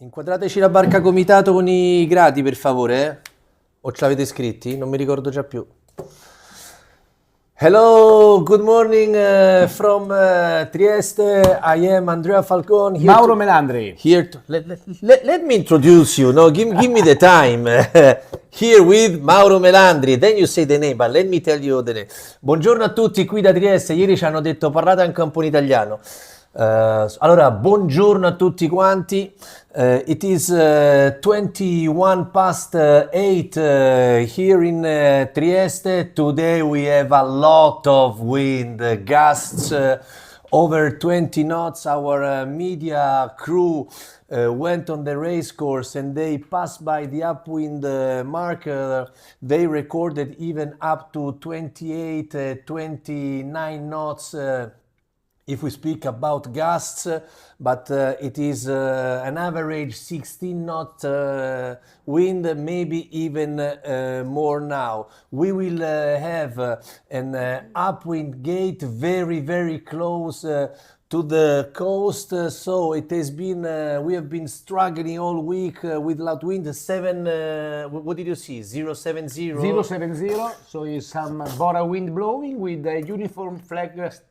Inquadrateci la barca comitato con i gradi, per favore, eh? O ce l'avete scritti? Non mi ricordo già più. Hello, good morning from Trieste. I am Andrea Falcon. Mauro Melandri. Let me introduce you. No, give me the time. Here with Mauro Melandri. Then you say the name, but let me tell you the name. Buongiorno a tutti qui da Trieste. Ieri ci hanno detto parlate anche un po' in italiano. Allora, buongiorno a tutti quanti. It is 21 past 8 here in Trieste. Today we have a lot of wind, gusts over 20 knots. Our media crew went on the race course and they passed by the upwind marker. They recorded even up to 28, 29 knots. If we speak about gusts, but it is an average 16 knot wind, maybe even more now. We will have an upwind gate very close to the coast, so it has been, we have been struggling all week with loud wind. What did you see? 070? 070, so is some Bora wind blowing with a uniform flag start.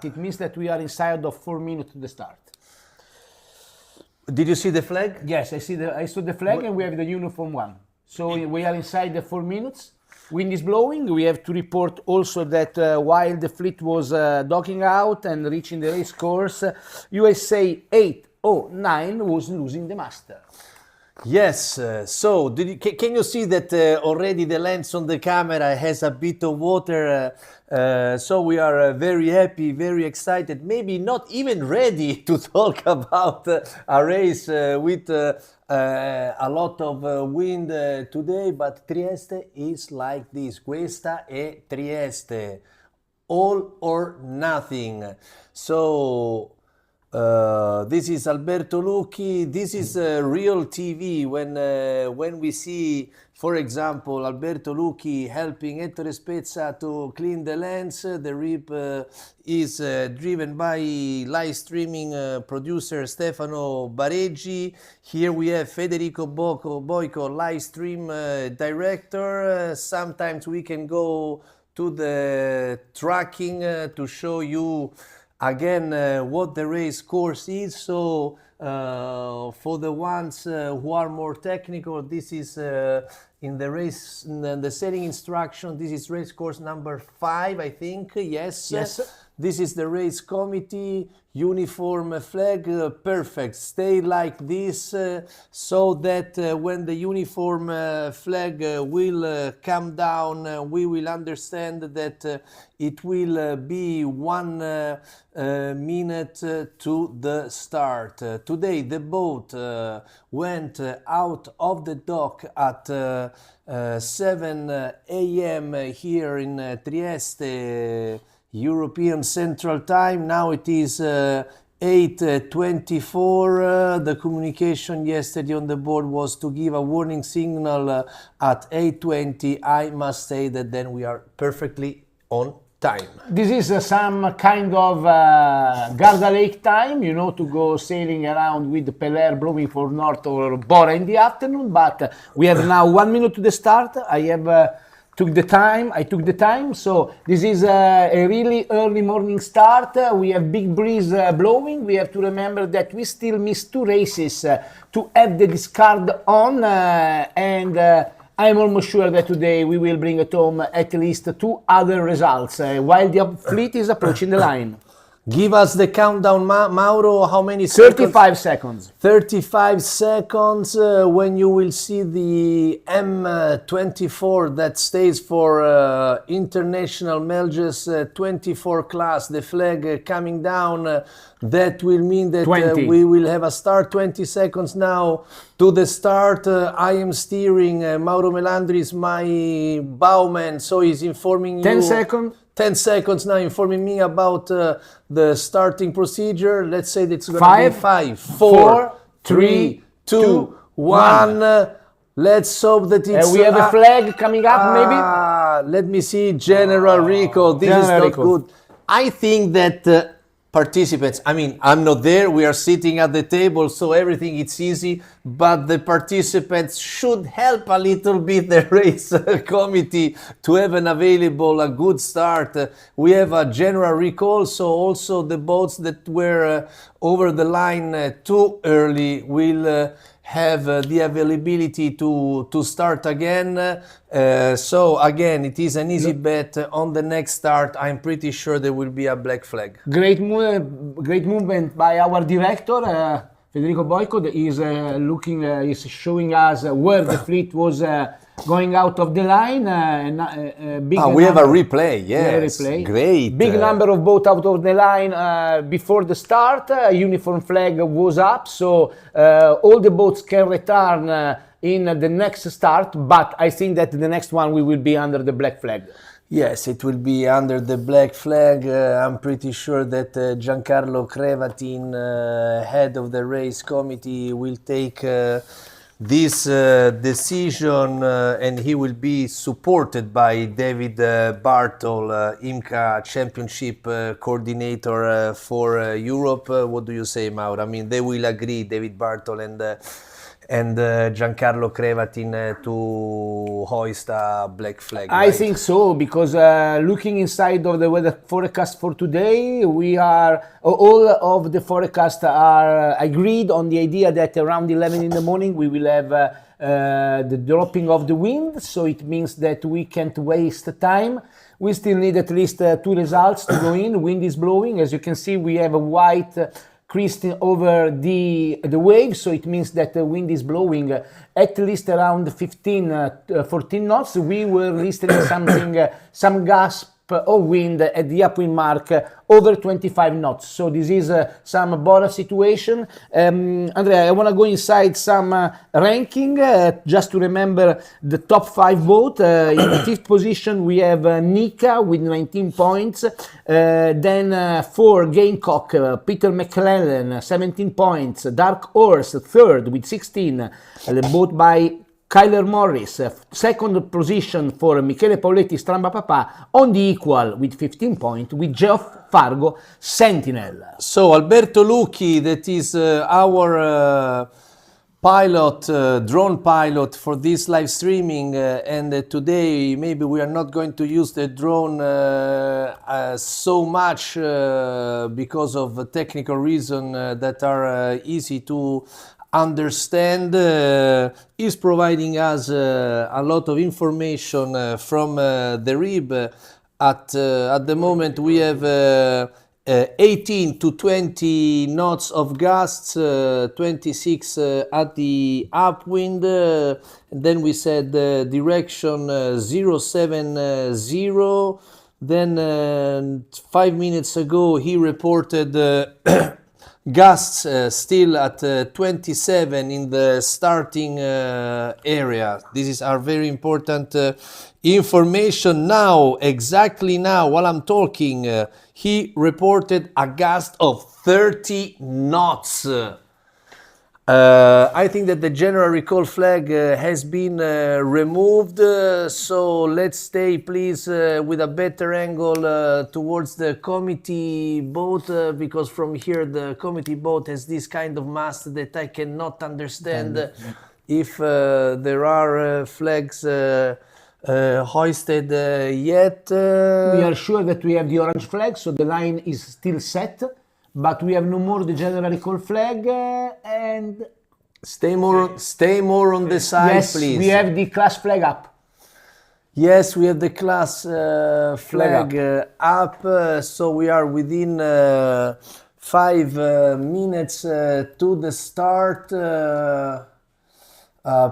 It means that we are inside of 4 minutes to the start. Did you see the flag? Yes, I saw the flag and we have the uniform one. So we are inside the 4 minutes. Wind is blowing. We have to report also that while the fleet was docking out and reaching the race course, USA 809 was losing the master. Yes, so can you see that already the lens on the camera has a bit of water, so we are very happy, very excited, maybe not even ready to talk about a race with a lot of wind today, but Trieste is like this. Questa è Trieste, all or nothing. So this is Alberto Lucchi. This is real TV. When we see, for example, Alberto Lucchi helping Ettore Spezza to clean the lens, the rip is driven by live streaming producer Stefano Bareggi. Here we have Federico Boico, live stream director. Sometimes we can go to the tracking to show you again what the race course is. So for the ones who are more technical, this is in the race, in the setting instruction, this is race course number 5, I think. Yes. This is the race committee, uniform flag, perfect. Stay like this so that when the uniform flag will come down, we will understand that it will be 1 minute to the start. Today the boat went out of the dock at 7 a.m. here in Trieste, European Central Time. Now it is 8:24. The communication yesterday on the board was to give a warning signal at 8:20. I must say that then we are perfectly on time. This is some kind of Garda Lake time, you know, to go sailing around with the Peller blowing for north or Bora in the afternoon, but we have now 1 minute to the start. I took the time, so this is a really early morning start. We have big breeze blowing. We have to remember that we still missed 2 races to have the discard on, and I'm almost sure that today we will bring at home at least 2 other results while the fleet is approaching the line. Give us the countdown, Mauro. How many 35 seconds. 35 seconds when you will see the M24 that stays for International Melges 24 class, the flag coming down. That will mean that we will have a start. 20 seconds now to the start. I am steering. Mauro Melandri is my bowman, so he's informing you. 10 seconds. 10 seconds now informing me about the starting procedure. Let's say that it's going to be 5, 4, 3, 2, 1. Let's hope that it's... we have a flag coming up, maybe? Let me see. General Rico. This is not good. I think that participants, I mean, I'm not there, we are sitting at the table, so everything it's easy, but the participants should help a little bit the race committee to have a good start. We have a general recall, so also the boats that were over the line too early will have the availability to start again. So again, it is an easy bet on the next start. I'm pretty sure there will be a black flag. Great movement by our director. Federico Boyko is showing us where the fleet was going out of the line. We have a replay, yes. Replay. Great. Big number of boats out of the line before the start. Uniform flag was up, so all the boats can return in the next start, but I think that the next one we will be under the black flag. Yes, it will be under the black flag. I'm pretty sure that Giancarlo Crevatin, head of the race committee, will take this decision and he will be supported by David Bartol, IMCA Championship coordinator for Europe. What do you say, Mauro? I mean, they will agree, David Bartol and Giancarlo Crevatin to hoist a black flag. I think so, because looking inside of the weather forecast for today, all of the forecasts are agreed on the idea that around 11 in the morning we will have the dropping of the wind, so it means that we can't waste time. We still need at least 2 results to go in. Wind is blowing, as you can see, we have a white creased over the wave, so it means that the wind is blowing at least around 14 knots. We were listening some gasp of wind at the upwind mark over 25 knots. So this is some border situation. Andrea, I want to go inside some ranking just to remember the top 5 boat. In the 5th position we have Nika with 19 points. Then for Gamecock, Peter McClellan 17 points. Dark Horse 3rd with 16. The boat by Kyler Morris, 2nd position for Michele Pauletti Stramba Papà, on the equal with 15 points with Geoff Fargo Sentinel. So Alberto Lucchi, that is our drone pilot for this live streaming, and today maybe we are not going to use the drone so much because of technical reasons that are easy to understand. Is providing us a lot of information from the rib. At the moment we have 18 to 20 knots of gusts, 26 at the upwind. Then we said direction 070. Then 5 minutes ago he reported gusts still at 27 in the starting area. This is our very important information now. Exactly now, while I'm talking, he reported a gust of 30 knots. I think that the general recall flag has been removed, so let's stay please with a better angle towards the committee boat, because from here the committee boat has this kind of mast that I cannot understand if there are flags hoisted yet. We are sure that we have the orange flag, so the line is still set. But we have no more the general recall flag, and stay more on the side, yes, please. We have the class flag up. Yes, we have the class flag up. So we are within 5 minutes to the start.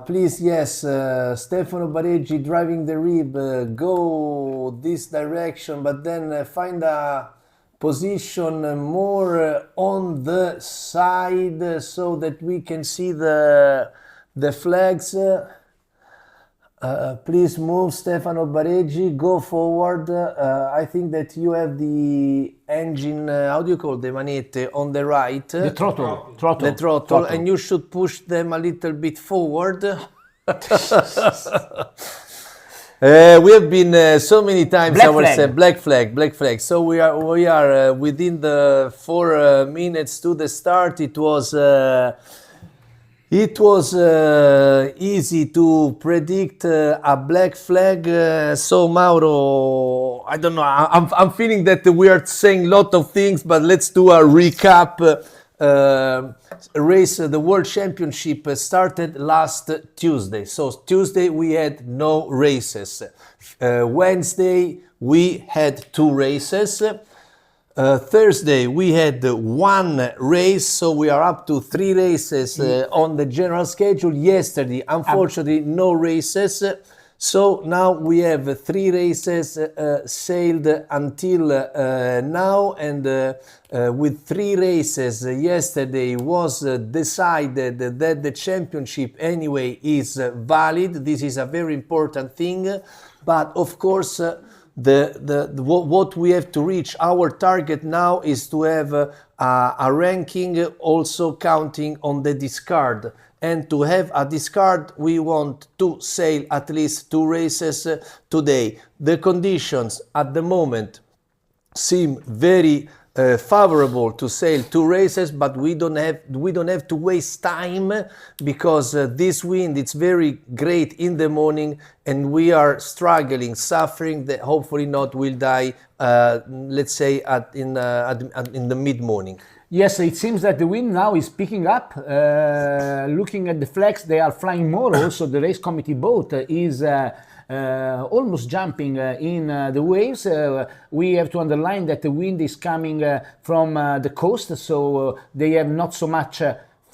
Please, yes, Stefano Bareggi driving the rib, go this direction, but then find a position more on the side so that we can see the flags. Please move, Stefano Bareggi, go forward. I think that you have the engine, how do you call the manette, on the right. The throttle. The throttle, and you should push them a little bit forward. We have been so many times Black ourselves. flag. Black flag. So we are within the 4 minutes to the start. It was easy to predict a black flag. So Mauro, I don't know. I'm feeling that we are saying a lot of things, but let's do a recap. Race, the World Championship started last Tuesday. So Tuesday we had no races. Wednesday we had 2 races. Thursday we had 1 race, so we are up to 3 races on the general schedule. Yesterday, unfortunately, no races. So now we have 3 races sailed until now, and with 3 races yesterday was decided that the championship anyway is valid. This is a very important thing, but of course what we have to reach, our target now is to have a ranking also counting on the discard. And to have a discard, we want to sail at least 2 races today. The conditions at the moment seem very favorable to sail 2 races, but we don't have to waste time, because this wind, it's very great in the morning, and we are struggling, suffering, that hopefully not will die, let's say in the mid-morning. Yes, it seems that the wind now is picking up. Looking at the flags, they are flying more. Also, the race committee boat is almost jumping in the waves. We have to underline that the wind is coming from the coast, so they have not so much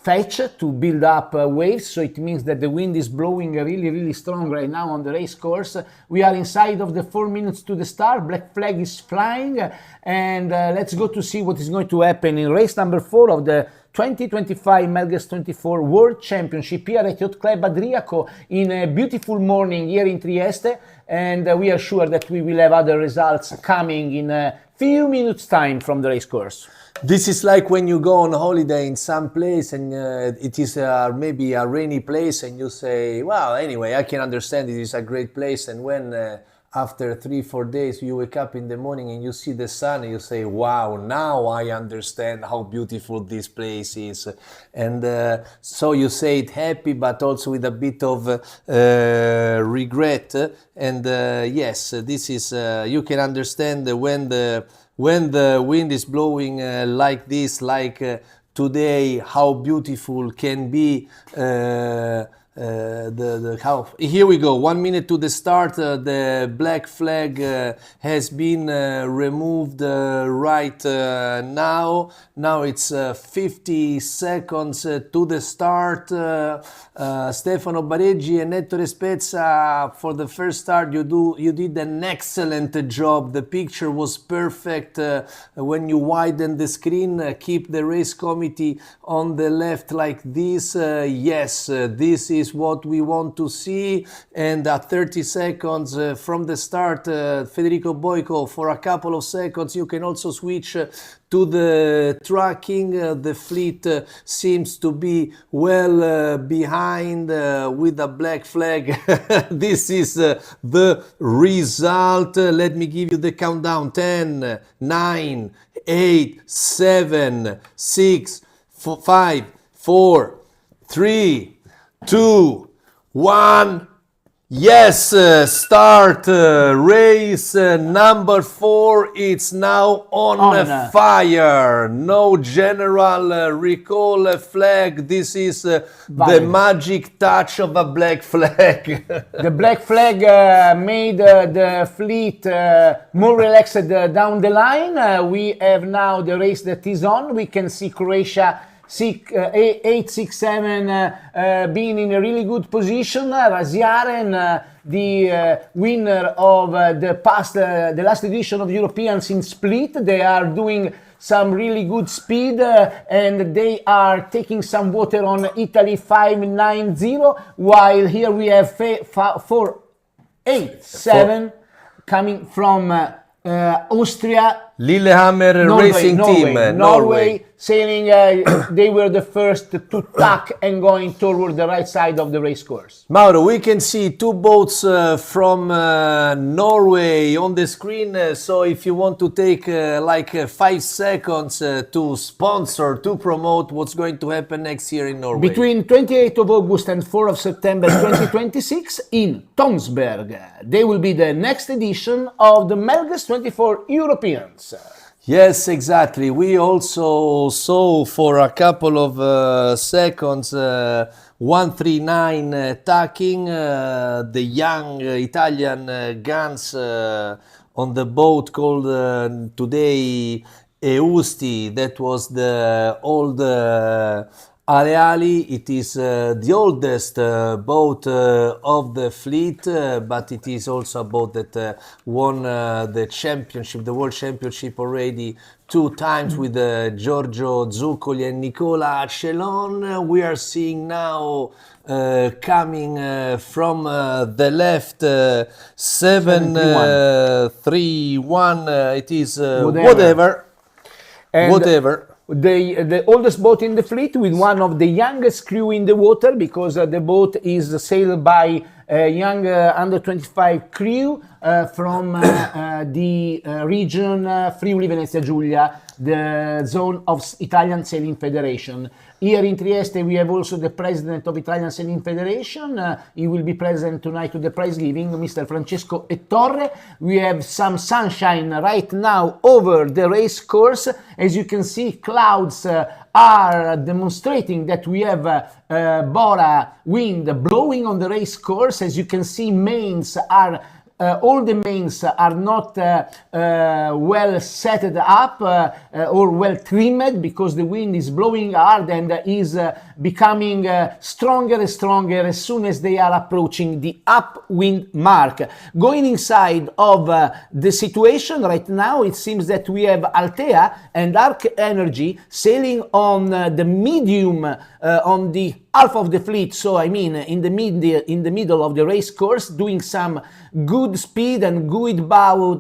fetch to build up waves, so it means that the wind is blowing really strong right now on the race course. We are inside of the 4 minutes to the start. Black flag is flying, and let's go to see what is going to happen in race number 4 of the 2025 Melges 24 World Championship here at Yacht Club Adriaco in a beautiful morning here in Trieste, and we are sure that we will have other results coming in a few minutes time from the race course. This is like when you go on holiday in some place and it is maybe a rainy place, and you say, well, anyway, I can understand it is a great place. And when after 3-4 days you wake up in the morning and you see the sun, and you say, wow, now I understand how beautiful this place is. And so you say it happy, but also with a bit of regret. And yes, this is, you can understand when the wind is blowing like this, like today, how beautiful can be how. Here we go, 1 minute to the start. The black flag has been removed right now. Now it's 50 seconds to the start. Stefano Bareggi and Ettore Spezza, for the first start, you did an excellent job. The picture was perfect. When you widen the screen, keep the race committee on the left like this. Yes, this is what we want to see. And at 30 seconds from the start, Federico Boico, for a couple of seconds, you can also switch to the tracking. The fleet seems to be well behind with a black flag. This is the result. Let me give you the countdown. 10, 9, 8, 7, 6, 5, 4, 3, 2, 1. Yes, start race number 4. It's now on fire. No general recall flag. This is the magic touch of a black flag. The black flag made the fleet more relaxed down the line. We have now the race that is on. We can see Croatia 8, 6, 7 being in a really good position. Raziaren, the winner of the last edition of Europeans in Split, they are doing some really good speed, and they are taking some water on Italy 590, while here we have 4, 8, 7 coming from Austria. Lillehammer Racing Team, Norway sailing. They were the first to tack and going toward the right side of the race course. Mauro, we can see two boats from Norway on the screen. So if you want to take 5 seconds to sponsor, to promote what's going to happen next year in Norway. Between 28th of August and 4th of September 2026 in Tonsberg, they will be the next edition of the Melges 24 Europeans. Yes, exactly. We also saw for a couple of seconds 139 tacking, the young Italian guns on the boat called today Eusti. That was the old Areali. It is the oldest boat of the fleet, but it is also a boat that won the championship, the world championship already 2 times with Giorgio Zuccoli and Nicola Celon. We are seeing now coming from the left 731. It is whatever. The oldest boat in the fleet with one of the youngest crew in the water, because the boat is sailed by a young under 25 crew from the region Friuli Venezia Giulia, the zone of Italian Sailing Federation. Here in Trieste we have also the president of Italian Sailing Federation. He will be present tonight to the prize giving, Mr. Francesco Ettorre. We have some sunshine right now over the race course. As you can see, clouds are demonstrating that we have Bora wind blowing on the race course. As you can see, mains are all the mains are not well set up or well trimmed, because the wind is blowing hard and is becoming stronger and stronger as soon as they are approaching the upwind mark. Going inside of the situation right now, it seems that we have Altea and Arc Energy sailing on the medium, on the half of the fleet, so I mean in the middle of the race course, doing some good speed and good bow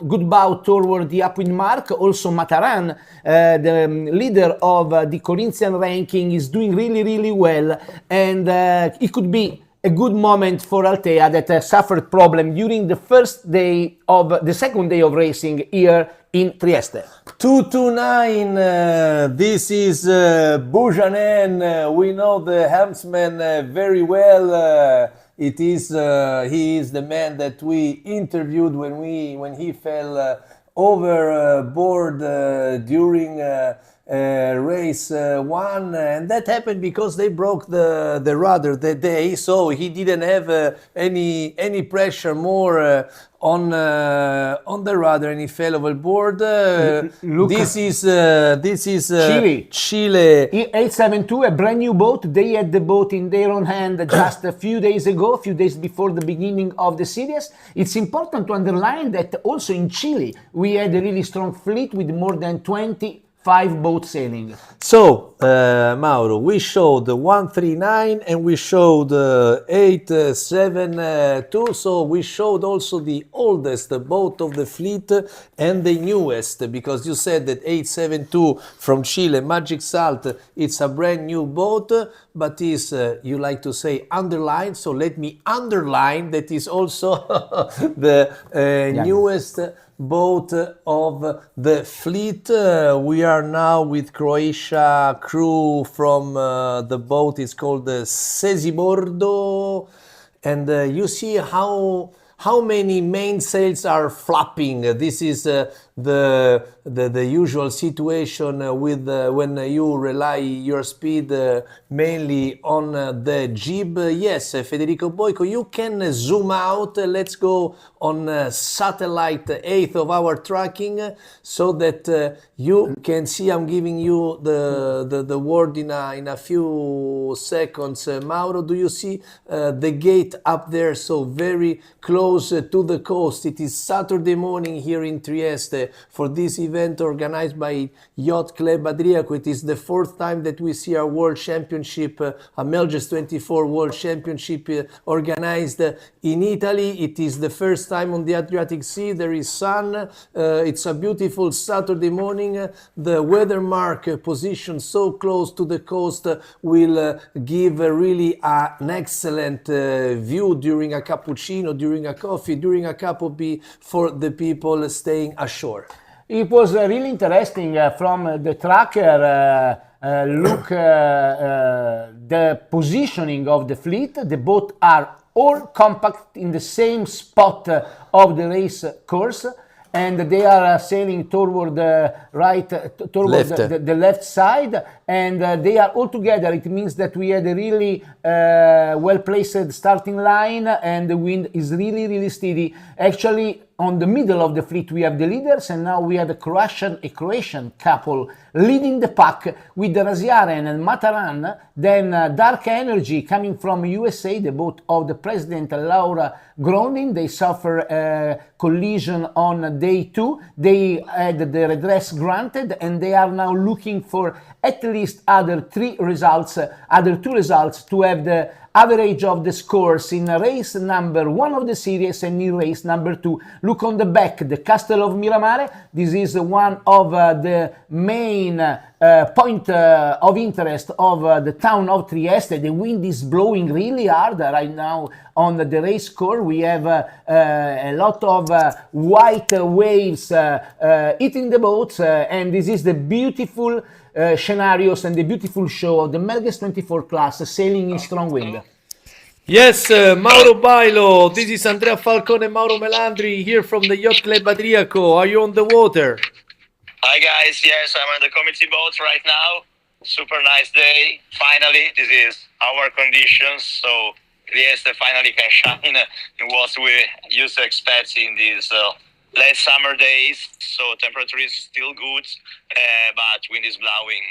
toward the upwind mark. Also Mataran, the leader of the Corinthian ranking, is doing really well, and it could be a good moment for Altea, that suffered problem during the second day of racing here in Trieste. 229, this is Bujanen. We know the helmsman very well. It is he is the man that we interviewed when he fell overboard during race 1, and that happened because they broke the rudder that day, so he didn't have any pressure more on the rudder, and he fell overboard. This is Chile 872, a brand new boat. They had the boat in their own hand just a few days before the beginning of the series. It's important to underline that also in Chile we had a really strong fleet with more than 25 boats sailing. So, Mauro, we showed 139 and we showed 872. So we showed also the oldest boat of the fleet and the newest, because you said that 872 from Chile, Magic Salt, it's a brand new boat, but is, you like to say, underlined. So let me underline that is also the newest boat of the fleet. We are now with Croatia crew from the boat. It's called the Sesibordo, and you see how many mainsails are flapping. This is the usual situation with when you rely your speed mainly on the jib. Yes, Federico Boico, you can zoom out. Let's go on satellite 8th of our tracking so that you can see. I'm giving you the word in a few seconds. Mauro, do you see the gate up there? So very close to the coast. It is Saturday morning here in Trieste. for this event organized by Yacht Club Adriaco. It is the fourth time that we see a World Championship, a Melges 24 World Championship organized in Italy. It is the first time on the Adriatic Sea. There is sun. It's a beautiful Saturday morning. The weather mark position so close to the coast will give really an excellent view during a cappuccino, during a coffee, during a cup of tea for the people staying ashore. It was really interesting from the tracker look the positioning of the fleet. The boats are all compact in the same spot of the race course, and they are sailing toward the the left side, and they are all together. It means that we had a really well-placed starting line, and the wind is really steady. Actually, on the middle of the fleet we have the leaders, and now we have a Croatian couple leading the pack with the Raziaren and Mataran. Then Dark Energy coming from USA, the boat of the president Laura Gronin. They suffer a collision on day 2. They had the redress granted, and they are now looking for at least other 2 results to have the average of the scores in race number 1 of the series and in race number 2. Look on the back, the Castle of Miramare. This is one of the main point of interest of the town of Trieste. The wind is blowing really hard right now on the race core. We have a lot of white waves hitting the boats, and this is the beautiful scenarios and the beautiful show of the Melges 24 class sailing in strong wind. Yes, Mauro Bailo, this is Andrea Falcone and Mauro Melandri here from the Yacht Club Adriaco. Are you on the water? Hi guys, yes, I'm on the committee boat right now. Super nice day. Finally, this is our conditions, so Trieste finally can shine in what we used to expect in these late summer days. So temperature is still good, but wind is blowing,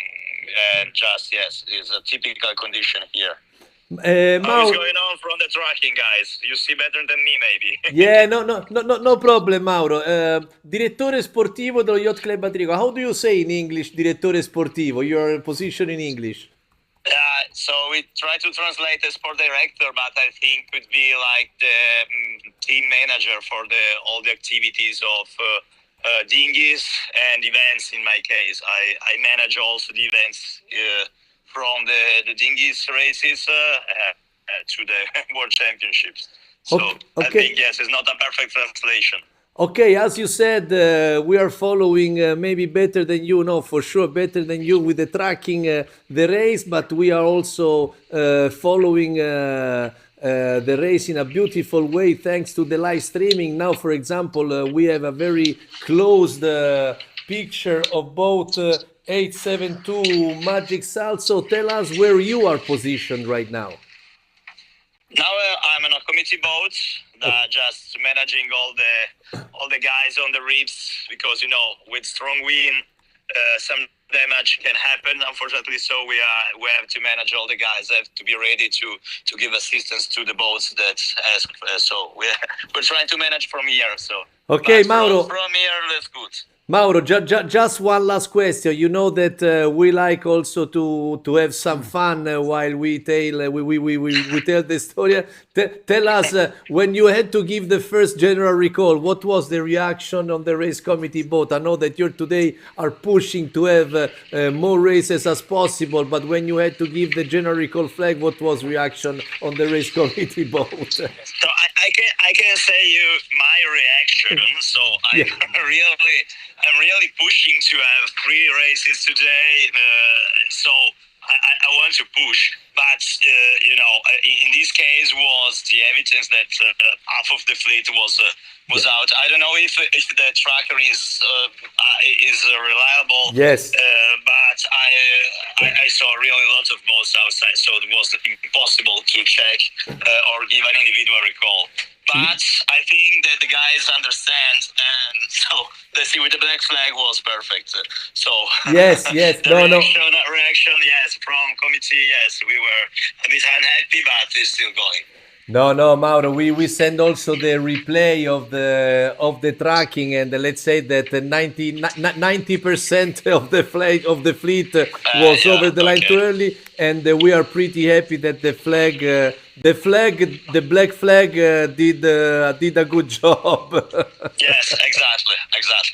and just yes, it's a typical condition here. What's going on from the tracking, guys? You see better than me, maybe. Yeah, no problem, Mauro. Direttore sportivo dello Yacht Club Adriaco. How do you say in English, direttore sportivo? Your position in English? So we try to translate as sport director, but I think would be like the team manager for all the activities of dinghies and events. In my case, I manage also the events from the dinghies races to the World Championships. So okay. I think yes, it's not a perfect translation. Okay, as you said, we are following maybe better than you, no, for sure better than you with the tracking the race, but we are also following the race in a beautiful way thanks to the live streaming. Now, for example, we have a very closed picture of both 872 Magic Salso. Tell us where you are positioned right now. Now I'm on a committee boat, just managing all the guys on the reefs, because with strong wind, some damage can happen. Unfortunately, so we have to manage all the guys. Have to be ready to give assistance to the boats that ask. So we're trying to manage from here. So okay, Mauro. From here, that's good. Mauro, just one last question. You know that we like also to have some fun while we tell the story. Tell us when you had to give the first general recall, what was the reaction on the race committee boat? I know that you today are pushing to have more races as possible, but when you had to give the general recall flag, what was reaction on the race committee boat? So I can say you my reaction. So I'm really pushing to have 3 races today. So I want to push, but in this case was the evidence that half of the fleet was out. I don't know if the tracker is reliable. Yes. But I saw really lots of boats outside, so it was impossible to check or give an individual recall. But I think that the guys understand, and so the see with the black flag was perfect. So yes, the reaction, yes, from committee, yes, we were a bit unhappy, but it's still going. No, Mauro. We send also the replay of the tracking, and let's say that 90% of the fleet was Yeah, over the line okay. too early, and we are pretty happy that the black flag did a good job. Yes, exactly.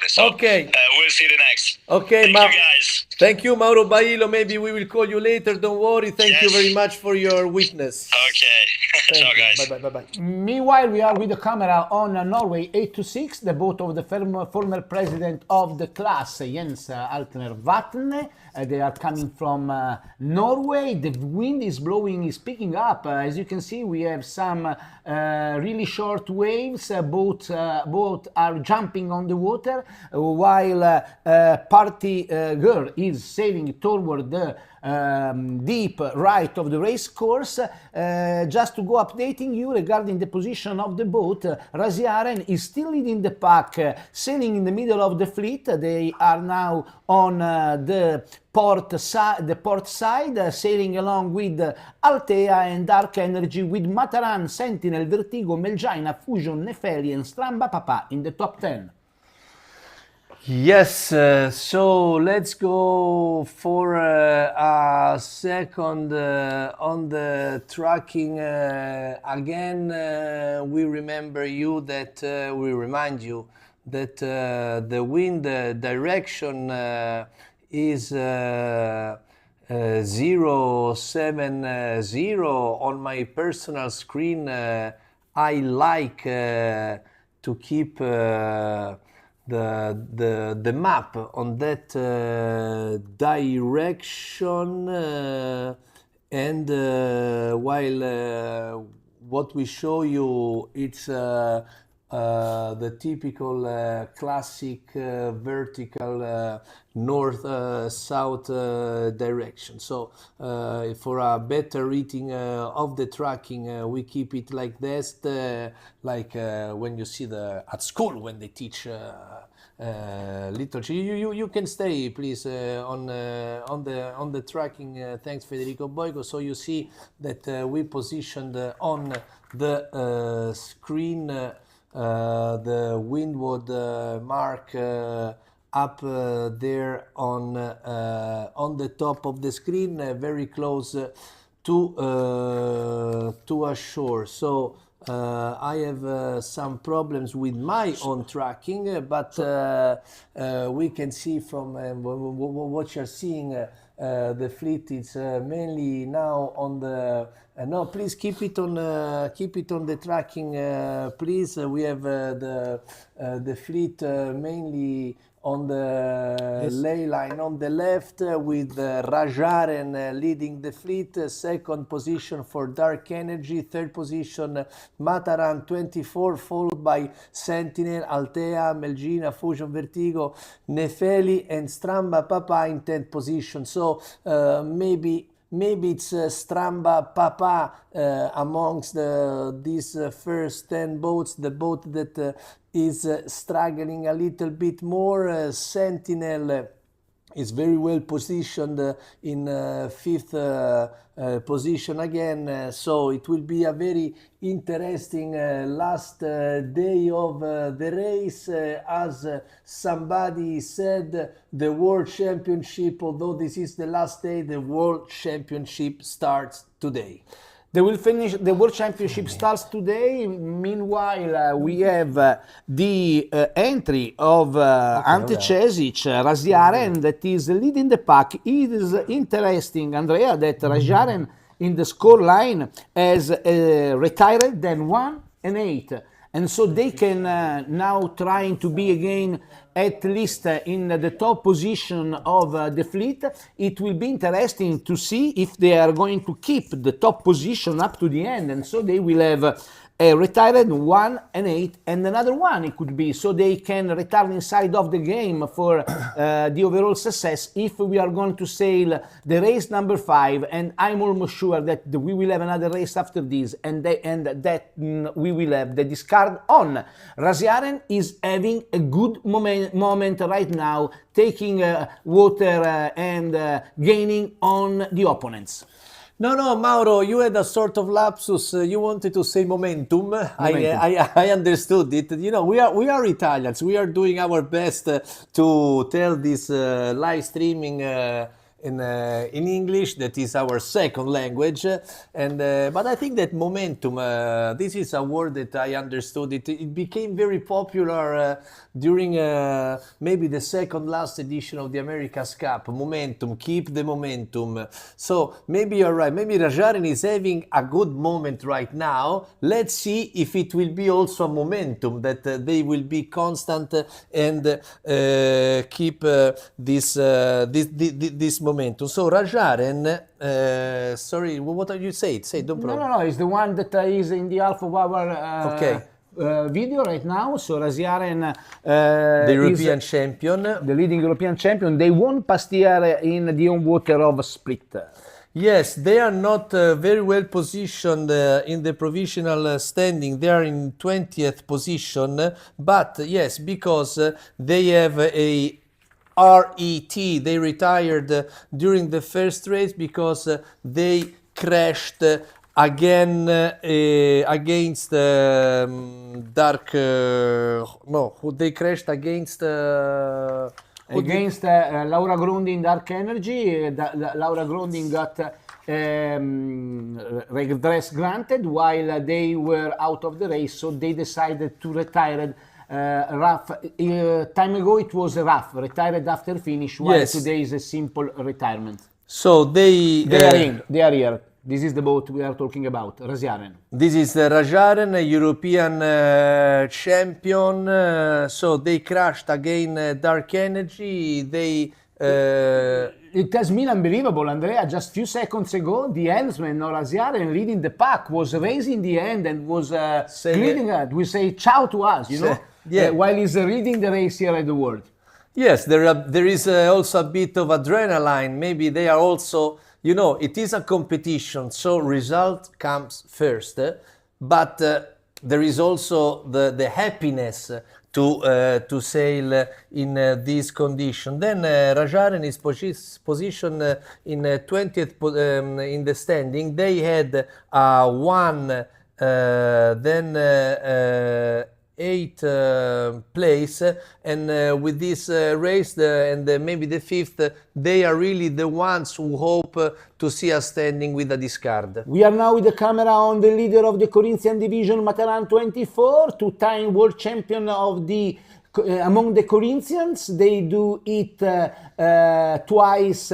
So Okay, we'll see the next. okay, Thank you, guys. Thank you, Mauro Bailo. Maybe we will call you later. Don't worry. Thank you very Yes. much for your witness. Okay. Ciao, Thank you. guys. Bye. Meanwhile, we are with the camera on Norway 826, the boat of the former president of the class, Jens Altner Vatne. They are coming from Norway. The wind is blowing, is picking up. As you can see, we have some really short waves. Both are jumping on the water, while party girl is sailing toward the deep right of the race course. Just to go updating you regarding the position of the boat, Rasiaren is still leading the pack, sailing in the middle of the fleet. They are now on the port side, sailing along with Altea and Dark Energy, with Mataran, Sentinel, Vertigo, Melgina, Fusion, Nefeli and Stramba Papa in the top 10. Yes, so let's go for a second on the tracking again. We remind you that the wind direction is 070 on my personal screen. I like to keep the map on that direction, and while what we show you, it's the typical classic vertical north-south direction. So for a better reading of the tracking, we keep it like this, like when you see at school when they teach literature. You can stay, please, on the tracking. Thanks, Federico Boico. So you see that we positioned on the screen the windward mark up there on the top of the screen, very close to a shore. So I have some problems with my own tracking, but we can see from what you're seeing, the fleet is mainly now on the. No, please keep it on the tracking, please. We have the fleet mainly on the ley line on the left, with Rajaren leading the fleet. Second position for Dark Energy. Third position Mataran 24, followed by Sentinel, Altea, Melgina, Fusion, Vertigo, Nefeli and Stramba Papa in 10th position. So maybe it's Stramba Papa amongst these first 10 boats, the boat that is struggling a little bit more. Sentinel is very well positioned in 5th position again. So it will be a very interesting last day of the race. As somebody said, the World Championship, although this is the last day, the World Championship starts today. They will finish. The World Championship starts today. Meanwhile, we have the entry of Ante Cesic, Rasiaren, that is leading the pack. It is interesting, Andrea, that Rasiaren in the score line has retired then 1 and 8. And so they can now trying to be again at least in the top position of the fleet. It will be interesting to see if they are going to keep the top position up to the end. And so they will have a retired 1 and 8 and another one it could be, so they can return inside of the game for the overall success if we are going to sail the race number 5. And I'm almost sure that we will have another race after this, and that we will have the discard on. Rasiaren is having a good moment right now, taking water and gaining on the opponents. No, Mauro, you had a sort of lapsus. You wanted to say momentum. I understood it. You know, we are Italians. We are doing our best to tell this live streaming in English. That is our second language. And but I think that momentum. This is a word that I understood. It became very popular during maybe the second last edition of the America's Cup. Momentum, keep the momentum. So maybe you're right. Maybe Rajarin is having a good moment right now. Let's see if it will be also a momentum that they will be constant and keep this momentum. So Rajaren, sorry, what are you saying? Say, don't problem. No, it's the one that is in the half of our Okay. video right now. So Rasiaren, The European champion. the leading European champion. They won past year in the own water of Split. Yes, they are not very well positioned in the provisional standing. They are in 20th position, but yes, because they have a RET. They retired during the first race because they crashed again against Dark. No, who they crashed against. Against Laura Grondi in Dark Energy, Laura Grondi got redress granted while they were out of the race, so they decided to retire. Raf, time ago it was Raf, retired after finish, while Yes. today is a simple retirement. So they They are here. This is the boat we are talking about, Rasiaren. This is the Rajaren, European champion. So they crashed again Dark Energy. They It has been unbelievable, Andrea. Just few seconds ago, the helmsman or Rasiaren leading the pack was racing the end and was leading it. We say ciao to us, you know, Yeah. while he's leading the race here at the World. Yes, there is also a bit of adrenaline. Maybe they are also, you know, it is a competition, so result comes first. But there is also the happiness to sail in this condition. Then Rajaren is positioned in 20th in the standing. They had one, then 8th place, and with this race and maybe the 5th, they are really the ones who hope to see us standing with a discard. We are now with the camera on the leader of the Corinthian division, Materan 24, two-time world champion of the among the Corinthians. They do it twice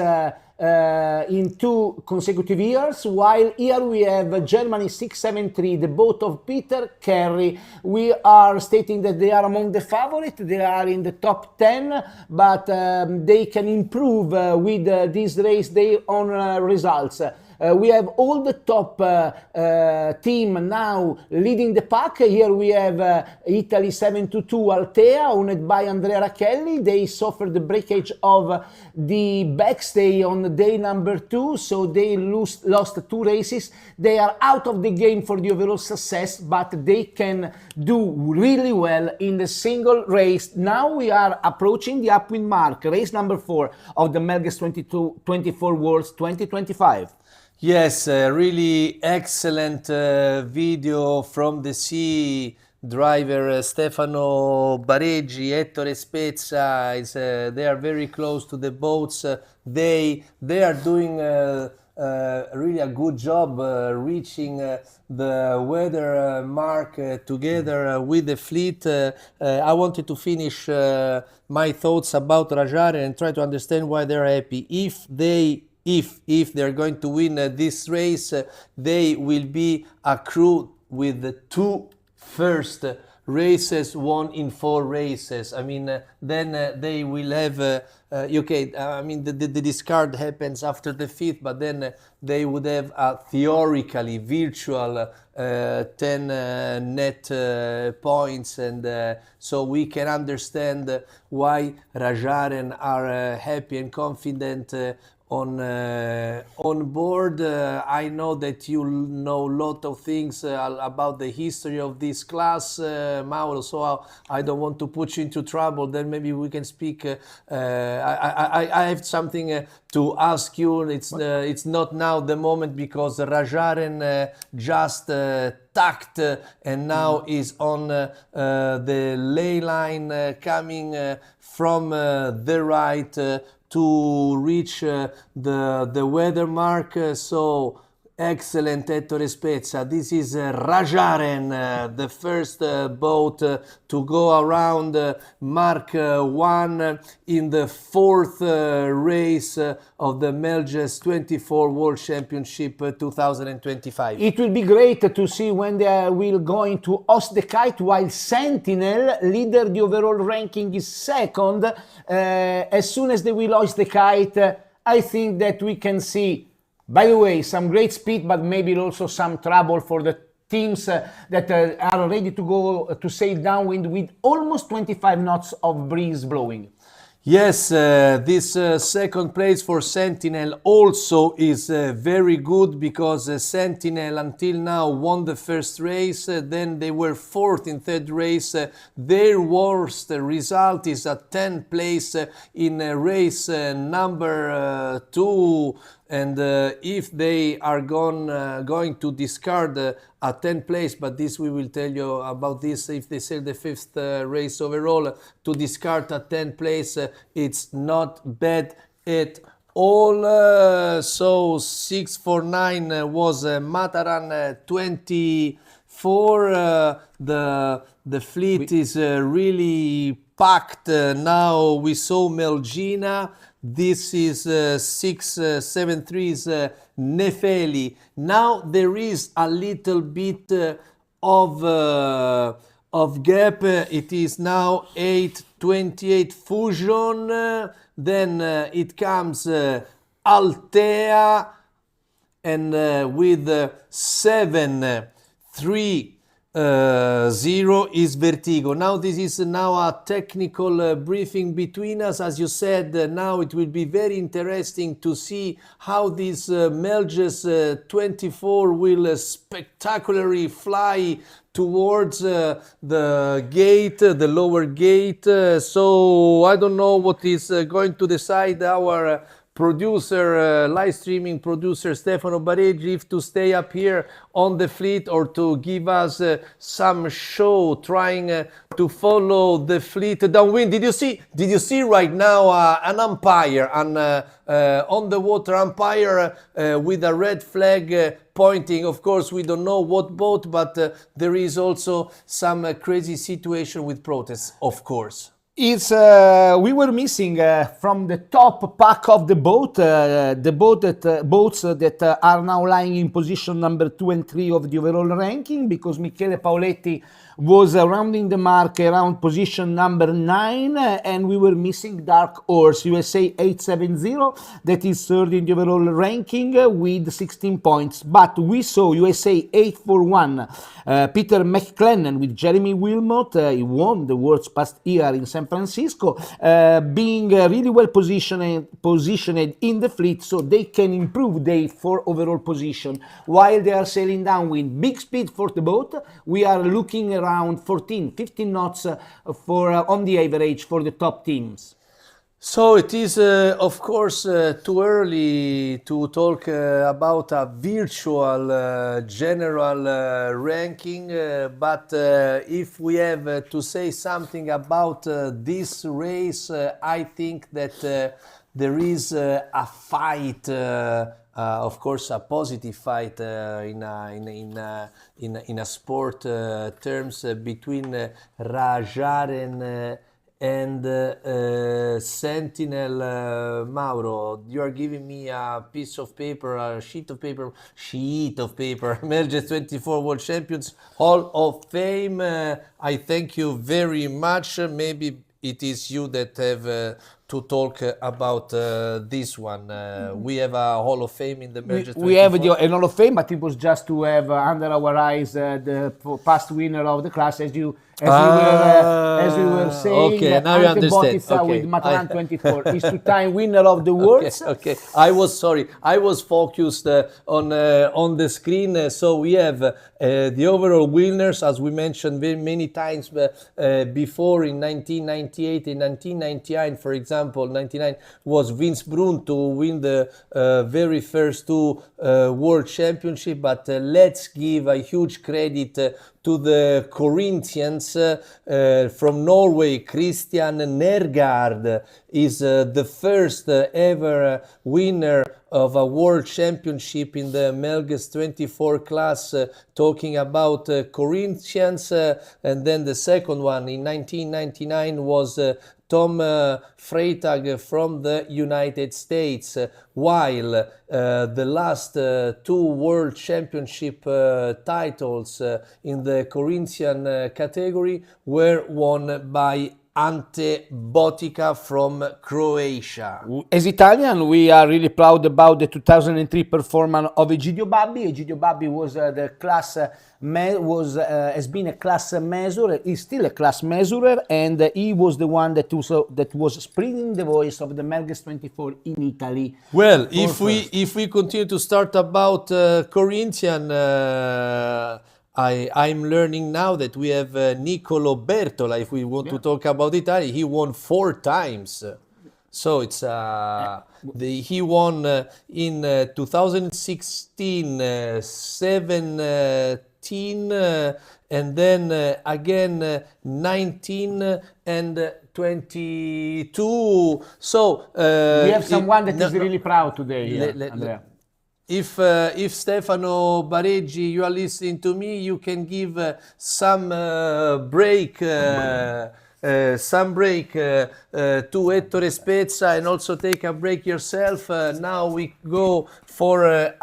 in 2 consecutive years, while here we have Germany 673, the boat of Peter Carey. We are stating that they are among the favorites, they are in the top 10, but they can improve with this race their own results. We have all the top team now leading the pack. Here we have Italy 722 Altea, owned by Andrea Racchelli. They suffered the breakage of the backstay on day number 2, so they lost 2 races. They are out of the game for the overall success, but they can do really well in the single race. Now we are approaching the upwind mark, race number 4 of the Melges 24 Worlds 2025. Yes, really excellent video from the sea. Driver Stefano Bareggi, Ettore Spezza, they are very close to the boats. They are doing really a good job reaching the weather mark together with the fleet. I wanted to finish my thoughts about Rajare and try to understand why they're happy. If they're going to win this race, they will be a crew with the 2 first races won in 4 races. I mean, then they will have okay. I mean, the discard happens after the 5th, but then they would have a theoretically virtual 10 net points, and so we can understand why Rajaren are happy and confident on board. I know that you know a lot of things about the history of this class, Mauro. So I don't want to put you into trouble. Then maybe we can speak. I have something to ask you. It's not now the moment because Rajaren just tacked and now is on the ley line coming from the right to reach the weather mark. So excellent, Ettore Spezza. This is Rajaren, the first boat to go around Mark 1 in the fourth race of the Melges 24 World Championship 2025. It will be great to see when they will going to host the kite, while Sentinel, leader the overall ranking, is second. As soon as they will hoist the kite, I think that we can see, by the way, some great speed, but maybe also some trouble for the teams that are ready to go to sail downwind with almost 25 knots of breeze blowing. Yes, this second place for Sentinel also is very good because Sentinel until now won the first race, then they were fourth in third race. Their worst result is a 10th place in race number 2. And if they are going to discard a 10th place, but this we will tell you about this, if they sail the fifth race overall, to discard a 10th place, it's not bad at all. So 649 was Mataran 24. The fleet is really packed. Now we saw Melgina. This is 673's Nefeli. Now there is a little bit of gap. It is now 828 Fusion. Then it comes Altea, and with 730 is Vertigo. Now this is now a technical briefing between us. As you said, now it will be very interesting to see how this Melges 24 will spectacularly fly towards the gate, the lower gate. So I don't know what is going to decide our producer, live streaming producer Stefano Bareggi, if to stay up here on the fleet or to give us some show trying to follow the fleet downwind. Did you see right now an umpire, an on the water umpire with a red flag pointing? Of course we don't know what boat, but there is also some crazy situation with protests, of course. It's we were missing from the top pack of the boat, boats that are now lying in position number 2 and 3 of the overall ranking, because Michele Paoletti was rounding the mark around position number 9, and we were missing Dark Horse USA 870 that is third in the overall ranking with 16 points. But we saw USA 841 Peter McClellan with Jeremy Wilmot. He won the World's past year in San Francisco, being really well positioned in the fleet, so they can improve their 4 overall position while they are sailing downwind. Big speed for the boat. We are looking around 14-15 knots for on the average for the top teams. So it is, of course, too early to talk about a virtual general ranking, but if we have to say something about this race, I think that there is a fight, of course, a positive fight in a sport terms between Rajaren and Sentinel. Mauro, you are giving me a piece of paper, a sheet of paper, Melges 24 World Champions, Hall of Fame. I thank you very much. Maybe it is you that have to talk about this one. We have a Hall of Fame in the Melges. We have 24. a Hall of Fame, but it was just to have under our eyes the past winner of the class, as we were saying. Okay, now you Ante understand. Bottiza Okay. with Mataran 24 is two-time winner of the worlds. Okay, I was sorry. I was focused on the screen. So we have the overall winners, as we mentioned many times before, in 1998 and 1999. For example, 99 was Vince Brun to win the very first two World Championship. But let's give a huge credit to the Corinthians from Norway. Christian Nergard is the first ever winner of a world championship in the Melges 24 class, talking about Corinthians. And then the second one in 1999 was Tom Freytag from the United States, while the last two World Championship titles in the Corinthian category were won by Ante Bottica from Croatia. As Italian, we are really proud about the 2003 performance of Egidio Babbi. Egidio Babbi was the class has been a class measurer. He's still a class measurer, and he was the one that was spreading the voice of the Melges 24 in Italy. Well, if we continue to start about Corinthian. I'm learning now that we have Nicolo Bertola. If we want to talk about Italy, he won 4 times. So it's he won in 2016, 17, and then again 19 and 22. So we have someone that is really proud today, Andrea. If Stefano Bareggi, you are listening to me, you can give some break to Ettore Spezza, and also take a break yourself. Now we go for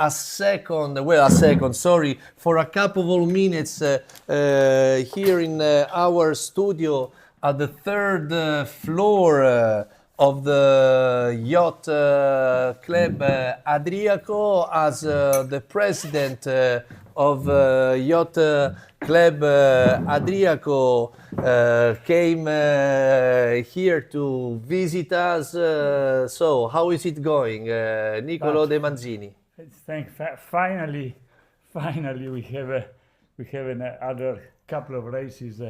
for a couple of minutes here in our studio at the 3rd floor of the Yacht Club Adriaco, as the president of Yacht Club Adriaco came here to visit us. So how is it going, Nicolo De Manzini? Finally, we have another couple of races,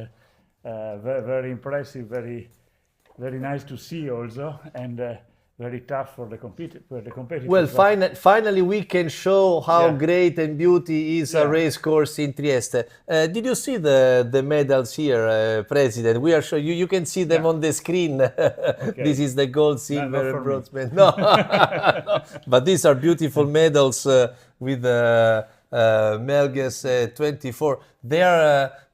very impressive, very nice to see also, and very tough for the competitors. Well, finally we can show how great and beauty is a race course in Trieste. Did you see the medals here, President? We are showing you can see them on the screen. Okay. This is the gold, silver, and bronze medal. No. No, but these are beautiful medals with Melges 24.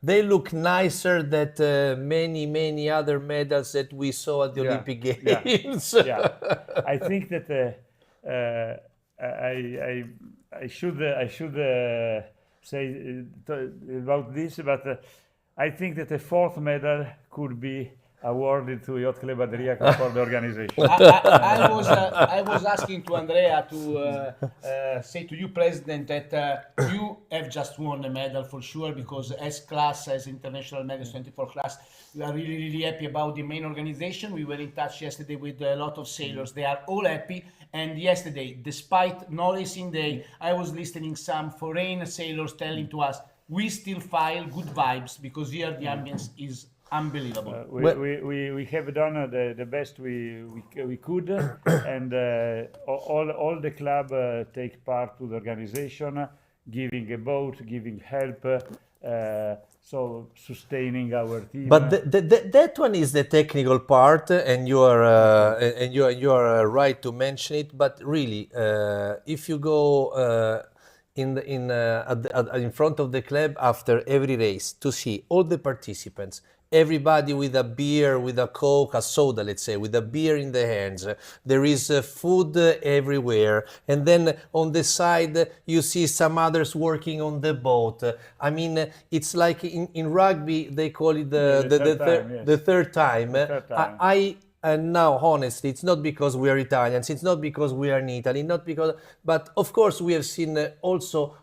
They look nicer than many other medals that we saw at the Olympic Games. Yeah. I think that I should say about this, but I think that a 4th medal could be awarded to Yacht Club Adriaco for the organization. I was asking to Andrea to say to you, President, that you have just won a medal for sure, because as International Melges 24 class, we are really happy about the main organization. We were in touch yesterday with a lot of sailors. They are all happy. And yesterday, despite Norracing Day, I was listening some foreign sailors telling to us, we still file good vibes, because here the ambience is unbelievable. We have done the best we could, and all the club take part to the organization, giving a boat, giving help, so sustaining our team. But that one is the technical part, and you are right to mention it. But really, if you go in front of the club after every race to see all the participants, everybody with a beer, with a Coke, a soda, let's say, with a beer in the hands. There is food everywhere. And then on the side, you see some others working on the boat. I mean, it's like in rugby, they call it the third time. And now, honestly, it's not because we are Italians, it's not because we are in Italy, not because, but of course we have seen also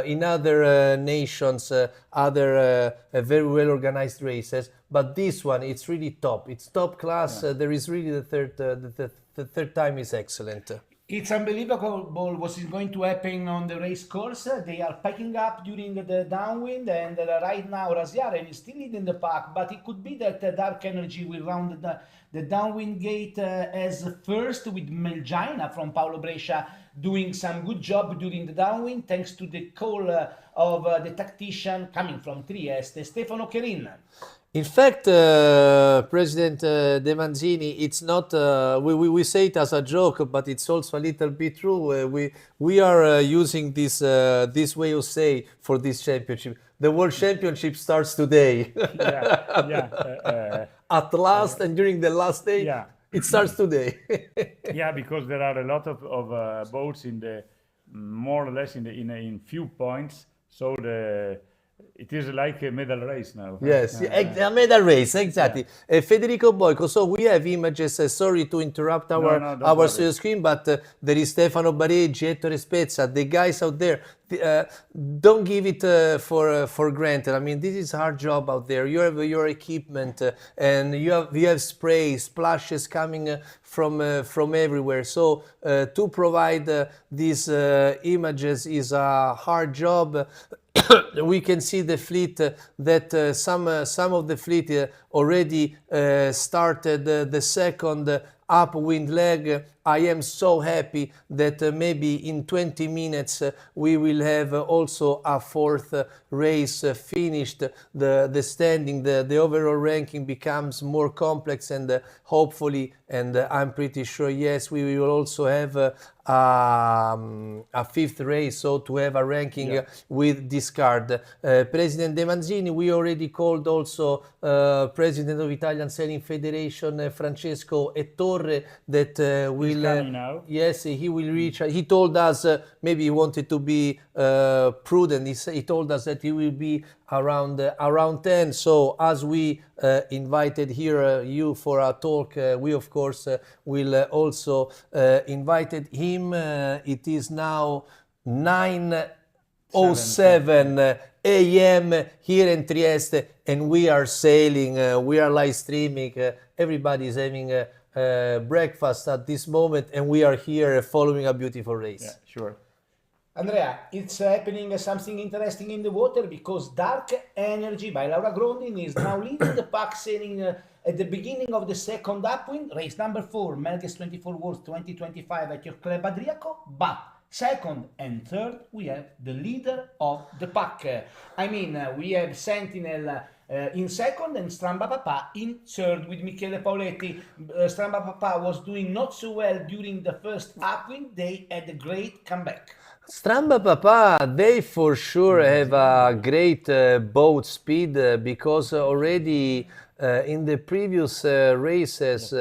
in other nations, other very well organized races. But this one, it's really top. It's top class. There is really the third time is excellent. It's unbelievable what is going to happen on the race course. They are packing up during the downwind, and right now Rasiaren is still leading the pack, but it could be that Dark Energy will round the downwind gate as first, with Melgina from Paolo Brescia doing some good job during the downwind, thanks to the call of the tactician coming from Trieste, Stefano Cherin. In fact, President De Manzini, it's not, we say it as a joke, but it's also a little bit true. We are using this way of say for this championship. The World Championship starts today. At last, and during the last day, it starts today. Yeah, because there are a lot of boats in the more or less in few points. So it is like a medal race now. Yes, a medal race, exactly. Federico Boico, so we have images, sorry to interrupt our screen, but there is Stefano Bareggi, Ettore Spezza, the guys out there. Don't give it for granted. I mean, this is a hard job out there. You have your equipment and you have spray, splashes coming from everywhere. So to provide these images is a hard job. We can see the fleet that some of the fleet already started the second upwind leg. I am so happy that maybe in 20 minutes we will have also a fourth race finished. The standing, the overall ranking becomes more complex, and hopefully, and I'm pretty sure, yes, we will also have a fifth race, so to have a ranking with discard. President De Manzini, we already called also President of Italian Sailing Federation, Francesco Ettorre, that will coming now. Yes, he will reach. He told us maybe he wanted to be prudent. He told us that he will be around 10. So as we invited here you for a talk, we of course will also invited him. It is now 9:07 a.m. here in Trieste, and we are sailing. We are live streaming. Everybody is having breakfast at this moment, and we are here following a beautiful race. Yeah, sure. Andrea, it's happening something interesting in the water, because Dark Energy by Laura Grondin is now leading the pack, sailing at the beginning of the second upwind, race number 4, Melges 24 Worlds 2025 at your Club Adriaco. But second and third, we have the leader of the pack. We have Sentinel in second and Stramba Papa in third with Michele Pauletti. Stramba Papa was doing not so well during the first upwind. They had a great comeback. Stramba Papa, they for sure have a great boat speed because already in the previous races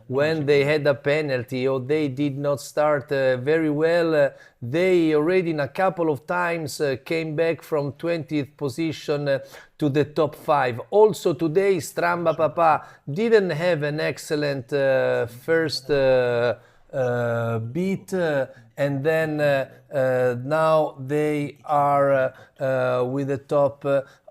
when they had a penalty or they did not start very well, they already in a couple of times came back from 20th position to the top 5. Also today Stramba Papa didn't have an excellent first beat, and then now they are with the top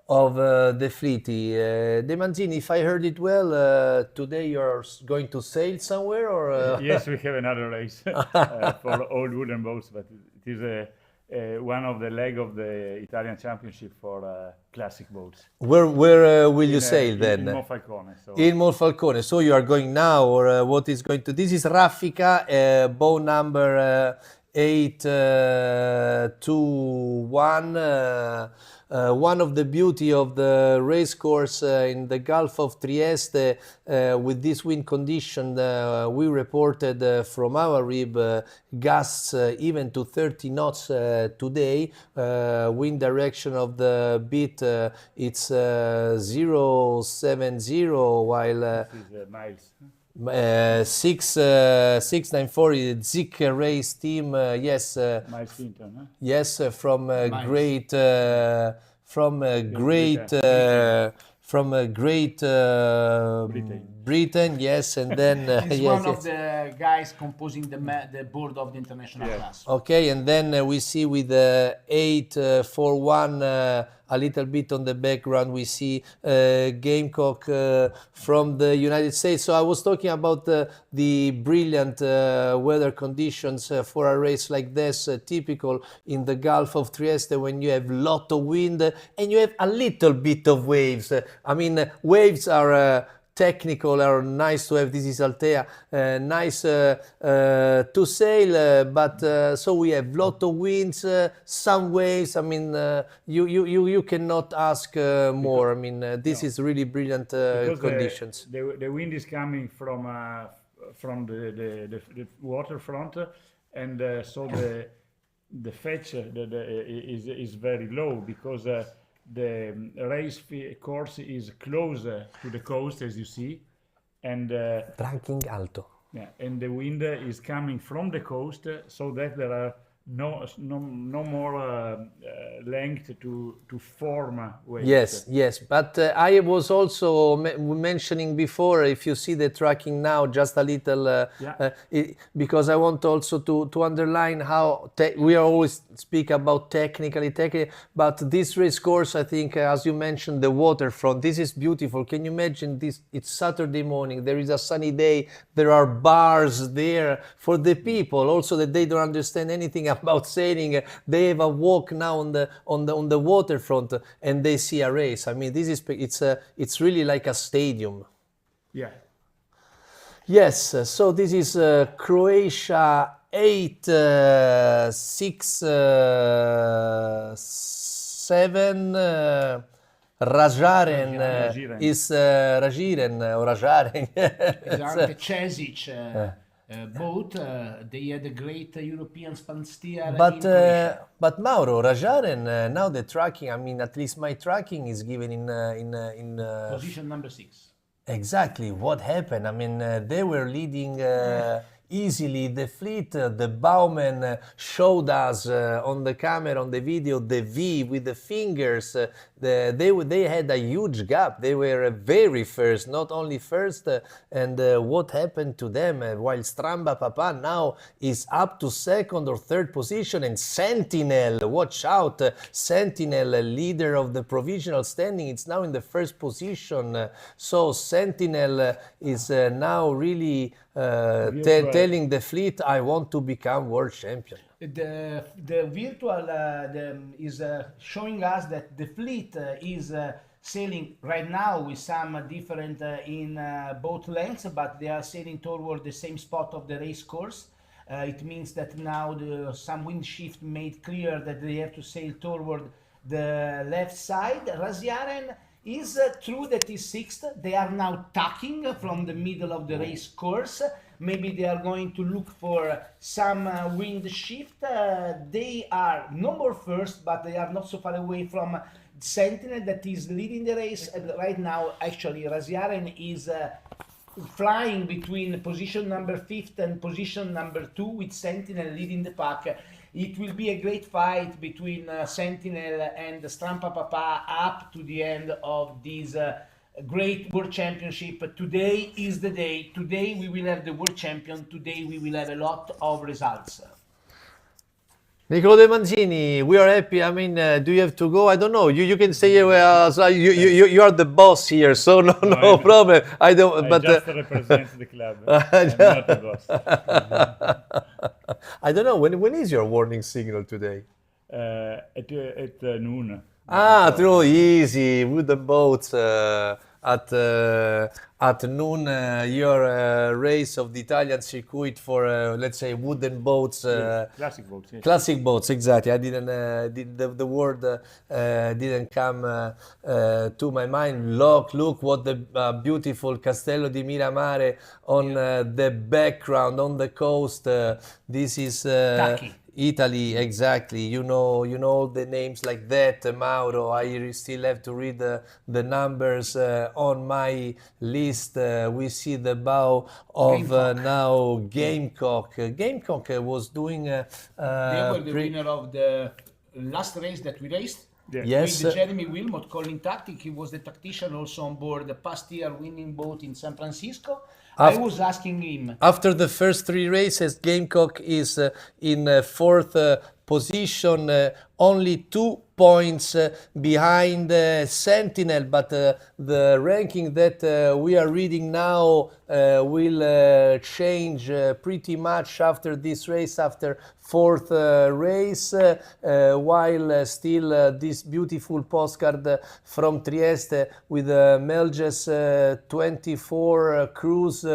of the fleet. De Manzini, if I heard it well, today you're going to sail somewhere, or? Yes, we have another race for all wooden boats, but it is one of the leg of the Italian Championship for classic boats. Where will you sail then? In Monfalcone. So. In Monfalcone. So you are going now, or what is going to? This is Raffica, boat number 821. One of the beauty of the race course in the Gulf of Trieste with this wind condition, we reported from our rib gusts even to 30 knots today. Wind direction of the beat it's 070, while this is miles. 694 Zik race team, yes, Miles Hinton, huh? yes, from great Britain, yes, and then He's yes, one of yes. the guys composing the board of the international class. Okay, and then we see with 8-4-1 a little bit on the background. We see Gamecock from the United States. So I was talking about the brilliant weather conditions for a race like this, typical in the Gulf of Trieste, when you have lot of wind and you have a little bit of waves. I mean, waves are technical, are nice to have. This is Altea, nice to sail, but so we have lot of winds, some waves. I mean, you cannot ask more. I mean, this is really brilliant Because conditions. the wind is coming from the waterfront, and so the fetch is very low, because the course is closer to the coast, as you see, and Ranking alto. yeah, and the wind is coming from the coast, so that there are no more length to form waves. Yes, but I was also mentioning before, if you see the tracking now, just a little, because I want also to underline how we always speak about technically, but this race course, I think, as you mentioned, the waterfront, this is beautiful. Can you imagine this? It's Saturday morning, there is a sunny day, there are bars there for the people, also that they don't understand anything about sailing. They have a walk now on the waterfront, and they see a race. I mean, this is it's really like a stadium. Yeah. Yes, so this is Croatia 8-6-7. Rajaren is Rajiren or Rajaren. Ante Cesic boat. They had a great European Spanstier in Croatia. But Mauro, Rajaren, now the tracking, I mean, at least my tracking is given in Position number 6. Exactly. What happened? I mean, they were leading easily the fleet. The bowman showed us on the camera, on the video, the V with the fingers. They had a huge gap. They were very first, not only first. And what happened to them? While Stramba Papa now is up to second or third position, and Sentinel, watch out, Sentinel, leader of the provisional standing, it's now in the first position. So Sentinel is now really telling the fleet, I want to become world champion. The virtual is showing us that the fleet is sailing right now with some different in both lengths, but they are sailing toward the same spot of the race course. It means that now some wind shift made clear that they have to sail toward the left side. Raziaren is true that is sixth. They are now tacking from the middle of the race course. Maybe they are going to look for some wind shift. They are no more first, but they are not so far away from Sentinel that is leading the race. And right now, actually, Raziaren is flying between position number 5 and position number 2, with Sentinel leading the pack. It will be a great fight between Sentinel and Strampa Papa up to the end of this great World Championship. Today is the day. Today we will have the World Champion. Today we will have a lot of results. Niccolo De Manzini, we are happy. I mean, do you have to go? I don't know. You can say so you are the boss here, so no problem. I don't. I but just represent the club. I'm not the boss. I don't know. When is your warning signal today? At noon. True, easy with the boats at noon. Your race of the Italian circuit for let's say wooden boats. Classic boats. Yes. Classic boats, exactly. I didn't. The word didn't come to my mind. Look what the beautiful Castello di Miramare on the background on the coast. This is. Taki. Italy, exactly. You know the names like that, Mauro. I still have to read the numbers on my list. We see the bow of now Gamecock. Gamecock was doing. They were the winner of the last race that we raced. Yeah. Yes. With Jeremy Wilmot calling tactic. He was the tactician also on board the past year winning boat in San Francisco. I was asking him. After the first 3 races, Gamecock is in fourth position, only 2 points behind Sentinel, but the ranking that we are reading now will change pretty much after this race, after fourth race, while still this beautiful postcard from Trieste with Melges 24 cruise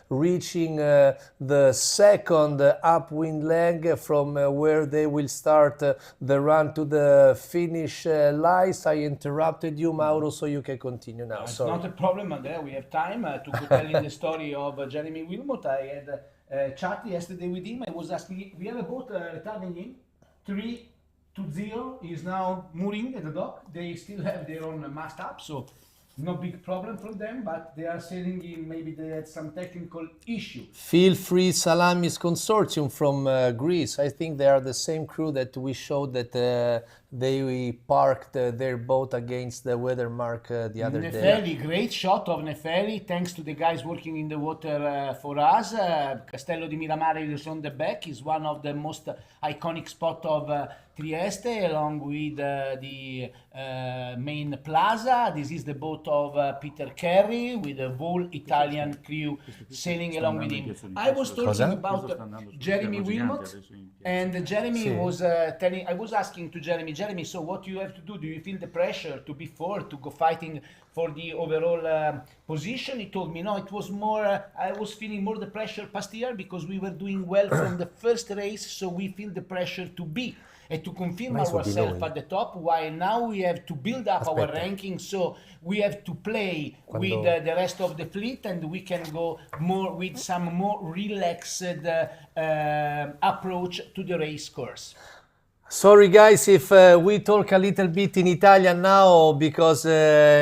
reaching the second upwind leg from where they will start the run to the finish lies. I interrupted you, Mauro, so you can continue now. It's Sorry. not a problem, Andrea. We have time to go telling the story of Jeremy Wilmot. I had a chat yesterday with him. I was asking him, we have a boat returning in 3-0. He is now mooring at the dock. They still have their own mast up, so no big problem for them, but they are sailing in, maybe they had some technical issue. Feel Free Salamis Consortium from Greece. I think they are the same crew that we showed that they parked their boat against the weather mark the other day. Nefeli, great shot of Nefeli, thanks to the guys working in the water for us. Castello di Miramare is on the back, is one of the most iconic spots of Trieste, along with the main plaza. This is the boat of Peter Carey with a whole Italian crew sailing along with him. I was talking about Jeremy Wilmot, and Jeremy was telling, I was asking to Jeremy, so what you have to do you feel the pressure to be fourth, to go fighting for the overall position? He told me, no, it was more, I was feeling more the pressure past year because we were doing well from the first race, so we feel the pressure to be and to confirm ourselves at the top, while now we have to build up our ranking, so we have to play with the rest of the fleet, and we can go more with some more relaxed approach to the race course. Sorry guys if we talk a little bit in Italian now, because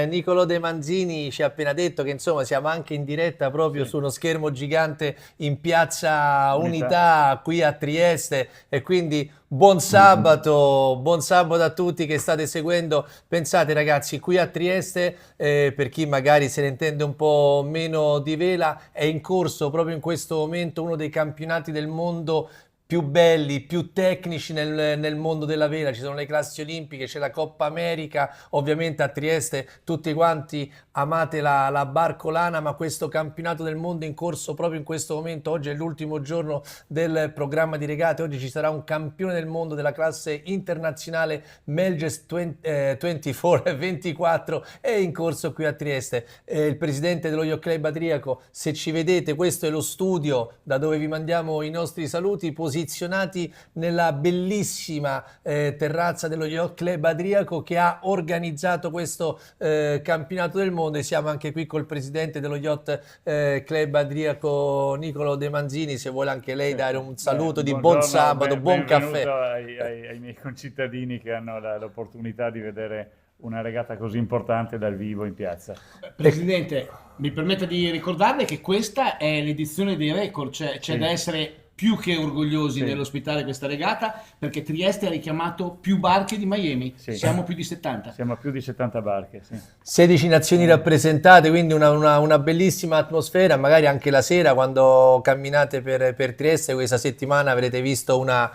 Niccolò De Manzini ci ha appena detto che insomma siamo anche in diretta proprio su uno schermo gigante in piazza Unità qui a Trieste, e quindi buon sabato a tutti che state seguendo. Pensate ragazzi, qui a Trieste, per chi magari se ne intende un po' meno di vela, è in corso proprio in questo momento uno dei campionati del mondo più belli, più tecnici nel mondo della vela. Ci sono le classi olimpiche, c'è la Coppa America, ovviamente a Trieste tutti quanti amate la barcolana, ma questo campionato del mondo è in corso proprio in questo momento. Oggi è l'ultimo giorno del programma di regate, oggi ci sarà un campione del mondo della classe internazionale Melges 24 è in corso qui a Trieste. Il presidente dello Yacht Club Adriaco, se ci vedete, questo è lo studio da dove vi mandiamo i nostri saluti, posizionati nella bellissima terrazza dello Yacht Club Adriaco che ha organizzato questo campionato del mondo, e siamo anche qui col presidente dello Yacht Club Adriaco, Niccolò De Manzini. Se vuole anche lei dare un saluto di buon sabato, buon caffè ai miei concittadini che hanno l'opportunità di vedere una regata così importante dal vivo in piazza. Presidente, mi permetta di ricordarle che questa è l'edizione dei record, c'è da essere più che orgogliosi nell'ospitare questa regata, perché Trieste ha richiamato più barche di Miami, siamo più di 70. Siamo a più di 70 barche, 16 nazioni rappresentate, quindi una bellissima atmosfera. Magari anche la sera quando camminate per Trieste questa settimana avrete visto una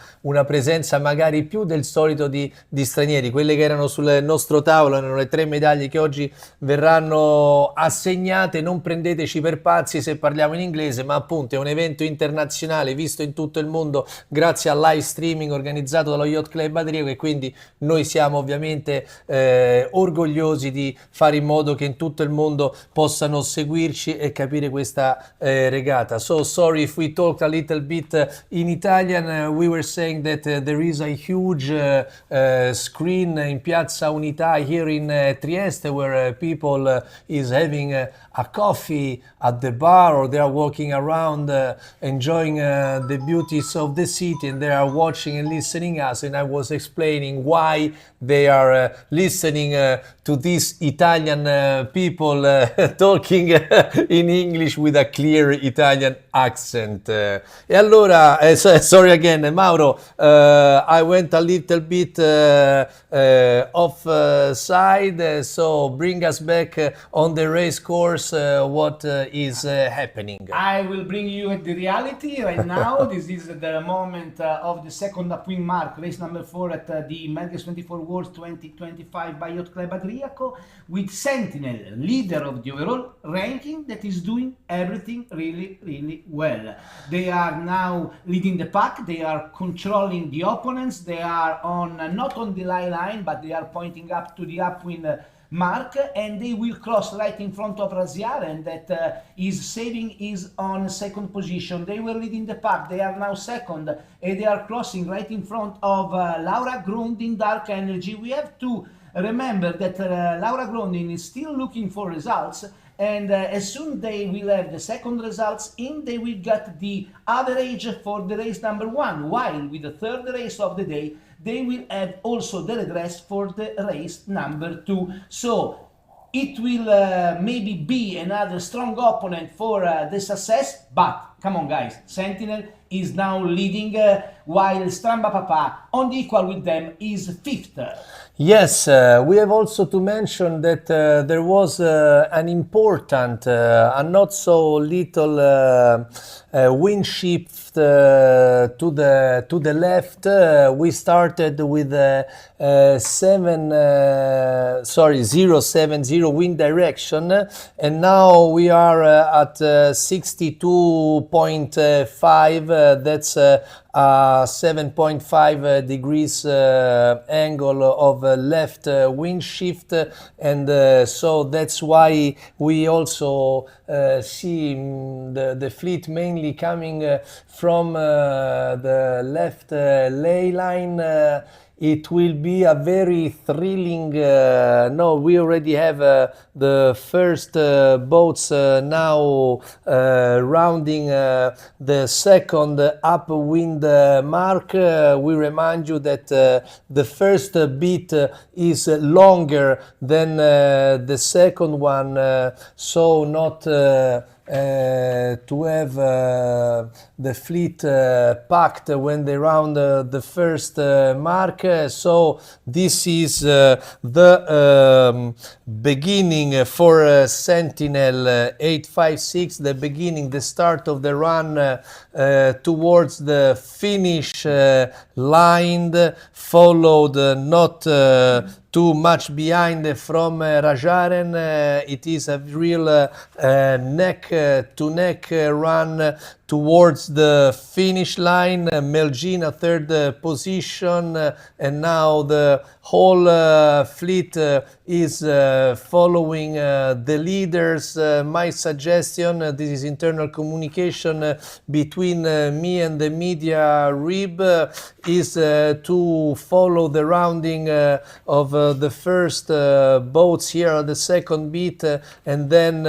presenza magari più del solito di stranieri. Quelle che erano sul nostro tavolo erano le 3 medaglie che oggi verranno assegnate. Non prendeteci per pazzi se parliamo in inglese, ma appunto è un evento internazionale visto in tutto il mondo grazie al live streaming organizzato dallo Yacht Club Adriaco, e quindi noi siamo ovviamente orgogliosi di fare in modo che in tutto il mondo possano seguirci e capire questa regata. So sorry if we talked a little bit in Italian. We were saying that there is a huge screen in Piazza Unità here in Trieste where people is having a coffee at the bar, or they are walking around enjoying the beauties of the city, and they are watching and listening us. And I was explaining why they are listening to these Italian people talking in English with a clear Italian accent. E allora, sorry again, Mauro, I went a little bit off side, so bring us back on the race course. What is happening? I will bring you at the reality right now. This is the moment of the second upwind mark, race number 4 at the Melges 24 Worlds 2025 by Yacht Club Adriaco, with Sentinel, leader of the overall ranking, that is doing everything really well. They are now leading the pack, they are controlling the opponents, they are on not on the line, but they are pointing up to the upwind mark, and they will cross right in front of Raziaren, that is saving is on second position. They were leading the pack, they are now second, and they are crossing right in front of Laura Grundin Dark Energy. We have to remember that Laura Grundin is still looking for results, and as soon they will have the second results in, they will get the average for the race number 1, while with the third race of the day they will have also the redress for the race number 2. So it will maybe be another strong opponent for the success, but come on guys, Sentinel is now leading, while Stramba Papa on the equal with them is 5th. Yes, we have also to mention that there was an important, a not so little wind shift to the left. We started with 070 wind direction, and now we are at 62.5. That's 7.5 degrees angle of left wind shift, and so that's why we also see the fleet mainly coming from the left ley line. It will be a very thrilling, no, we already have the first boats now rounding the second upwind mark. We remind you that the first bit is longer than the second one, so not to have the fleet packed when they round the first mark. So this is the beginning for Sentinel 856, the beginning, the start of the run towards the finish line, followed not too much behind from Rajaren. It is a real neck-to-neck run towards the finish line. Melgina third position, and now the whole fleet is following the leaders. My suggestion, this is internal communication between me and the media rib, is to follow the rounding of the first boats here at the second beat, and then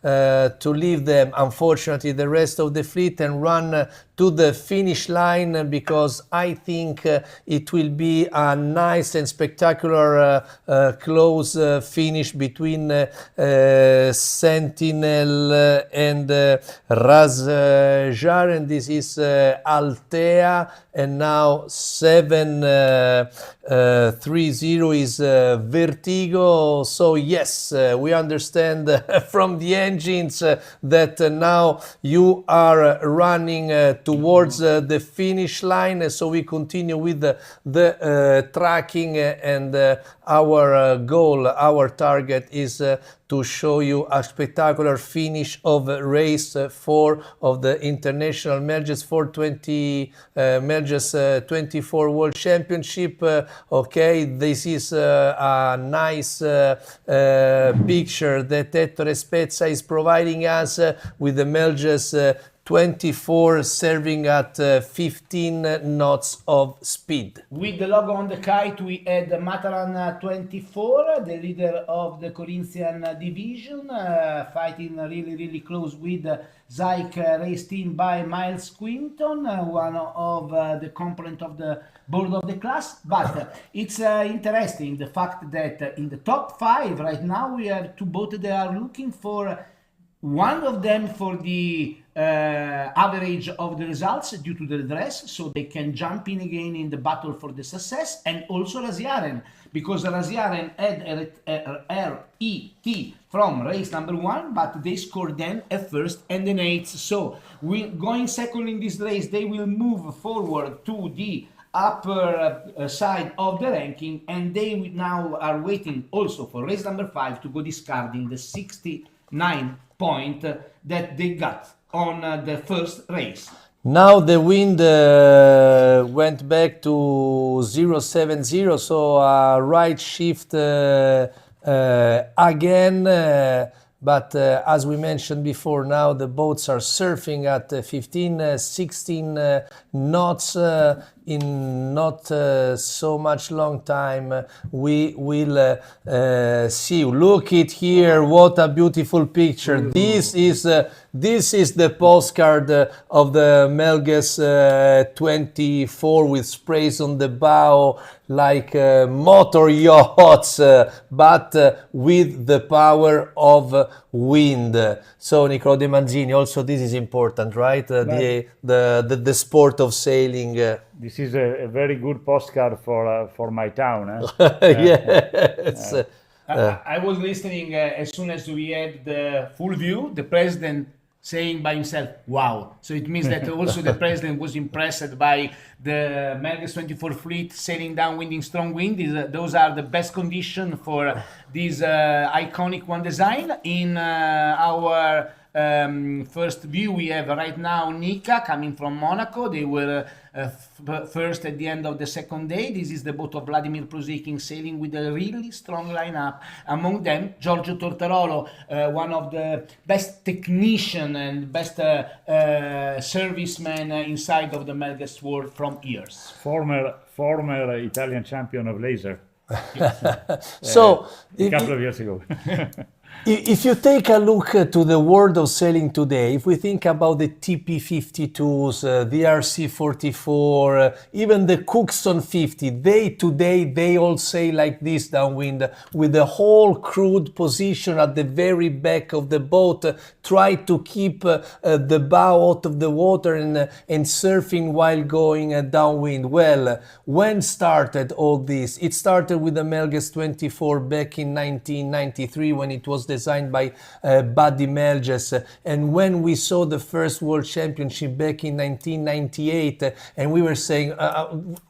to leave them, unfortunately, the rest of the fleet and run to the finish line, because I think it will be a nice and spectacular close finish between Sentinel and Razjaren. This is Altea, and now 730 is Vertigo. So yes, we understand from the engines that now you are running towards the finish line. So we continue with the tracking, and our goal, our target is to show you a spectacular finish of race 4 of the International Melges 420 Melges 24 World Championship. Okay, this is a nice picture that Ettore Spezza is providing us with the Melges 24 serving at 15 knots of speed. With the logo on the kite, we had Mataran 24, the leader of the Corinthian division, fighting really close with Zyke race team by Miles Quinton, one of the component of the board of the class. But it's interesting the fact that in the top 5 right now we have 2 boats that are looking for, one of them for the average of the results due to the dress, so they can jump in again in the battle for the success, and also Raziaren, because Raziaren had a RET from race number 1, but they scored then a first and an 8th. So going second in this race, they will move forward to the upper side of the ranking, and they now are waiting also for race number 5 to go discarding the 69 point that they got on the first race. Now the wind went back to 070, so right shift again. But as we mentioned before, now the boats are surfing at 15, 16 knots. In not so much long time, we will see. Look it here! What a beautiful picture! This is the postcard of the Melges 24 with sprays on the bow like motor yachts, but with the power of wind. So Niccolo De Manzini, also this is important, right? The sport of sailing. This is a very good postcard for my town. Yes. I was listening as soon as we had the full view, the president saying by himself, wow. So it means that also the president was impressed by the Melges 24 fleet sailing downwind in strong wind. Those are the best conditions for this iconic one design. In our first view, we have right now Nika coming from Monaco. They were first at the end of the second day. This is the boat of Vladimir Prozikin sailing with a really strong lineup. Among them, Giorgio Tortarolo, one of the best technician and best servicemen inside of the Melges world from years. Former Italian champion of laser. So a couple of years ago. If you take a look to the world of sailing today, if we think about the TP52s, the RC44, even the Cookson 50, they all sail like this downwind with the whole crewed position at the very back of the boat, try to keep the bow out of the water and surfing while going downwind. Well, when started all this? It started with the Melges 24 back in 1993 when it was designed by Buddy Melges, and when we saw the first World Championship back in 1998, and we were saying,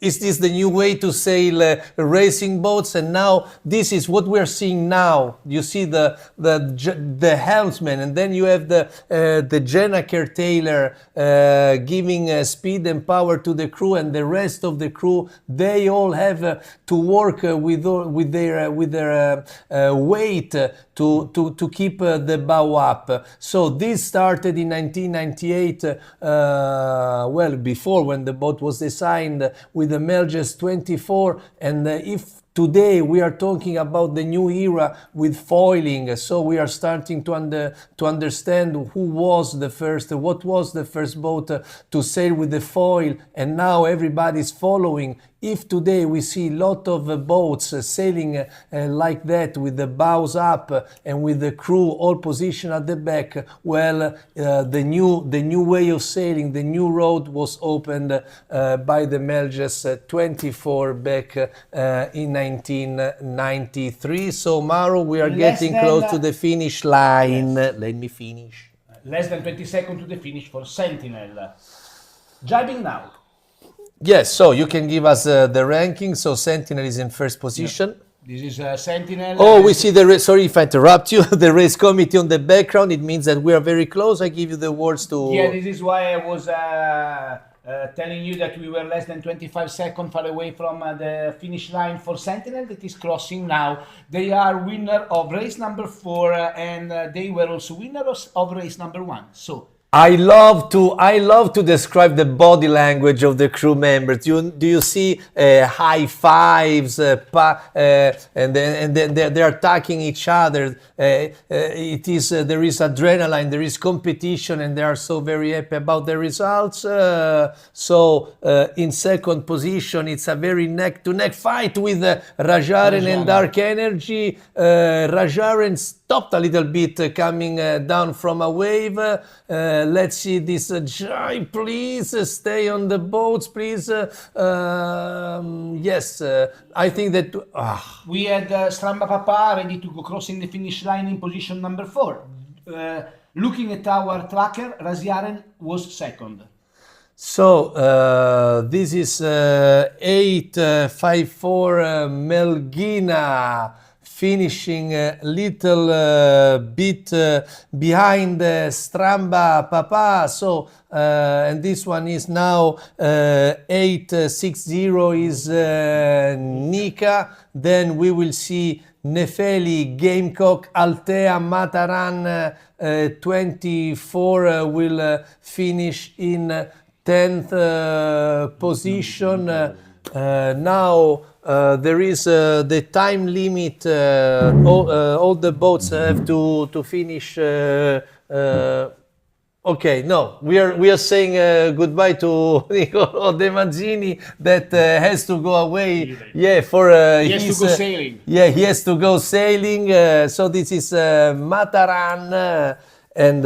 is this the new way to sail racing boats? And now this is what we're seeing now. You see the helmsman, and then you have the Jennaker Taylor giving speed and power to the crew, and the rest of the crew, they all have to work with their weight to keep the bow up. So this started in 1998, well, before, when the boat was designed with the Melges 24, and if today we are talking about the new era with foiling, so we are starting to understand what was the first boat to sail with the foil, and now everybody's following. If today we see a lot of boats sailing like that with the bows up and with the crew all positioned at the back, well, the new way of sailing, the new road was opened by the Melges 24 back in 1993. So Mauro, we are getting close to the finish line. Yes. Let me finish. Less than 20 seconds to the finish for Sentinel. Jibing now. Yes, so you can give us the ranking. So Sentinel is in first position. Yeah. This is Sentinel. Oh, we see the sorry if I interrupt you. The race committee on the background. It means that we are very close. I give you the words to. Yeah, this is why I was telling you that we were less than 25 seconds far away from the finish line for Sentinel that is crossing now. They are winner of race number 4 and they were also winners of race number 1. So I love to describe the body language of the crew members. Do you see high fives, and then they are attacking each other. It is there is adrenaline, there is competition, and they are so very happy about the results. In second position, it's a very neck to neck fight with Rajaren and Dark Energy. Rajaren stopped a little bit coming down from a wave. Let's see this Jai, please stay on the boats, please. Yes, I think that We had Stramba Papa ready to go crossing the finish line in position number 4. Looking at our tracker, Rasiaren was second. so. This is 854 Melgina finishing a little bit behind Stramba Papa. So and this one is now 860 is Nika. Then we will see Nefeli, Gamecock, Altea, Mataran 24 will finish in 10th position. Now there is the time limit. All the boats have to finish. Okay, no, we are saying goodbye to Nicolo De Mazzini that has to go away. Yeah, for He has to go sailing. Yeah, he has to go sailing. So this is Mataran, and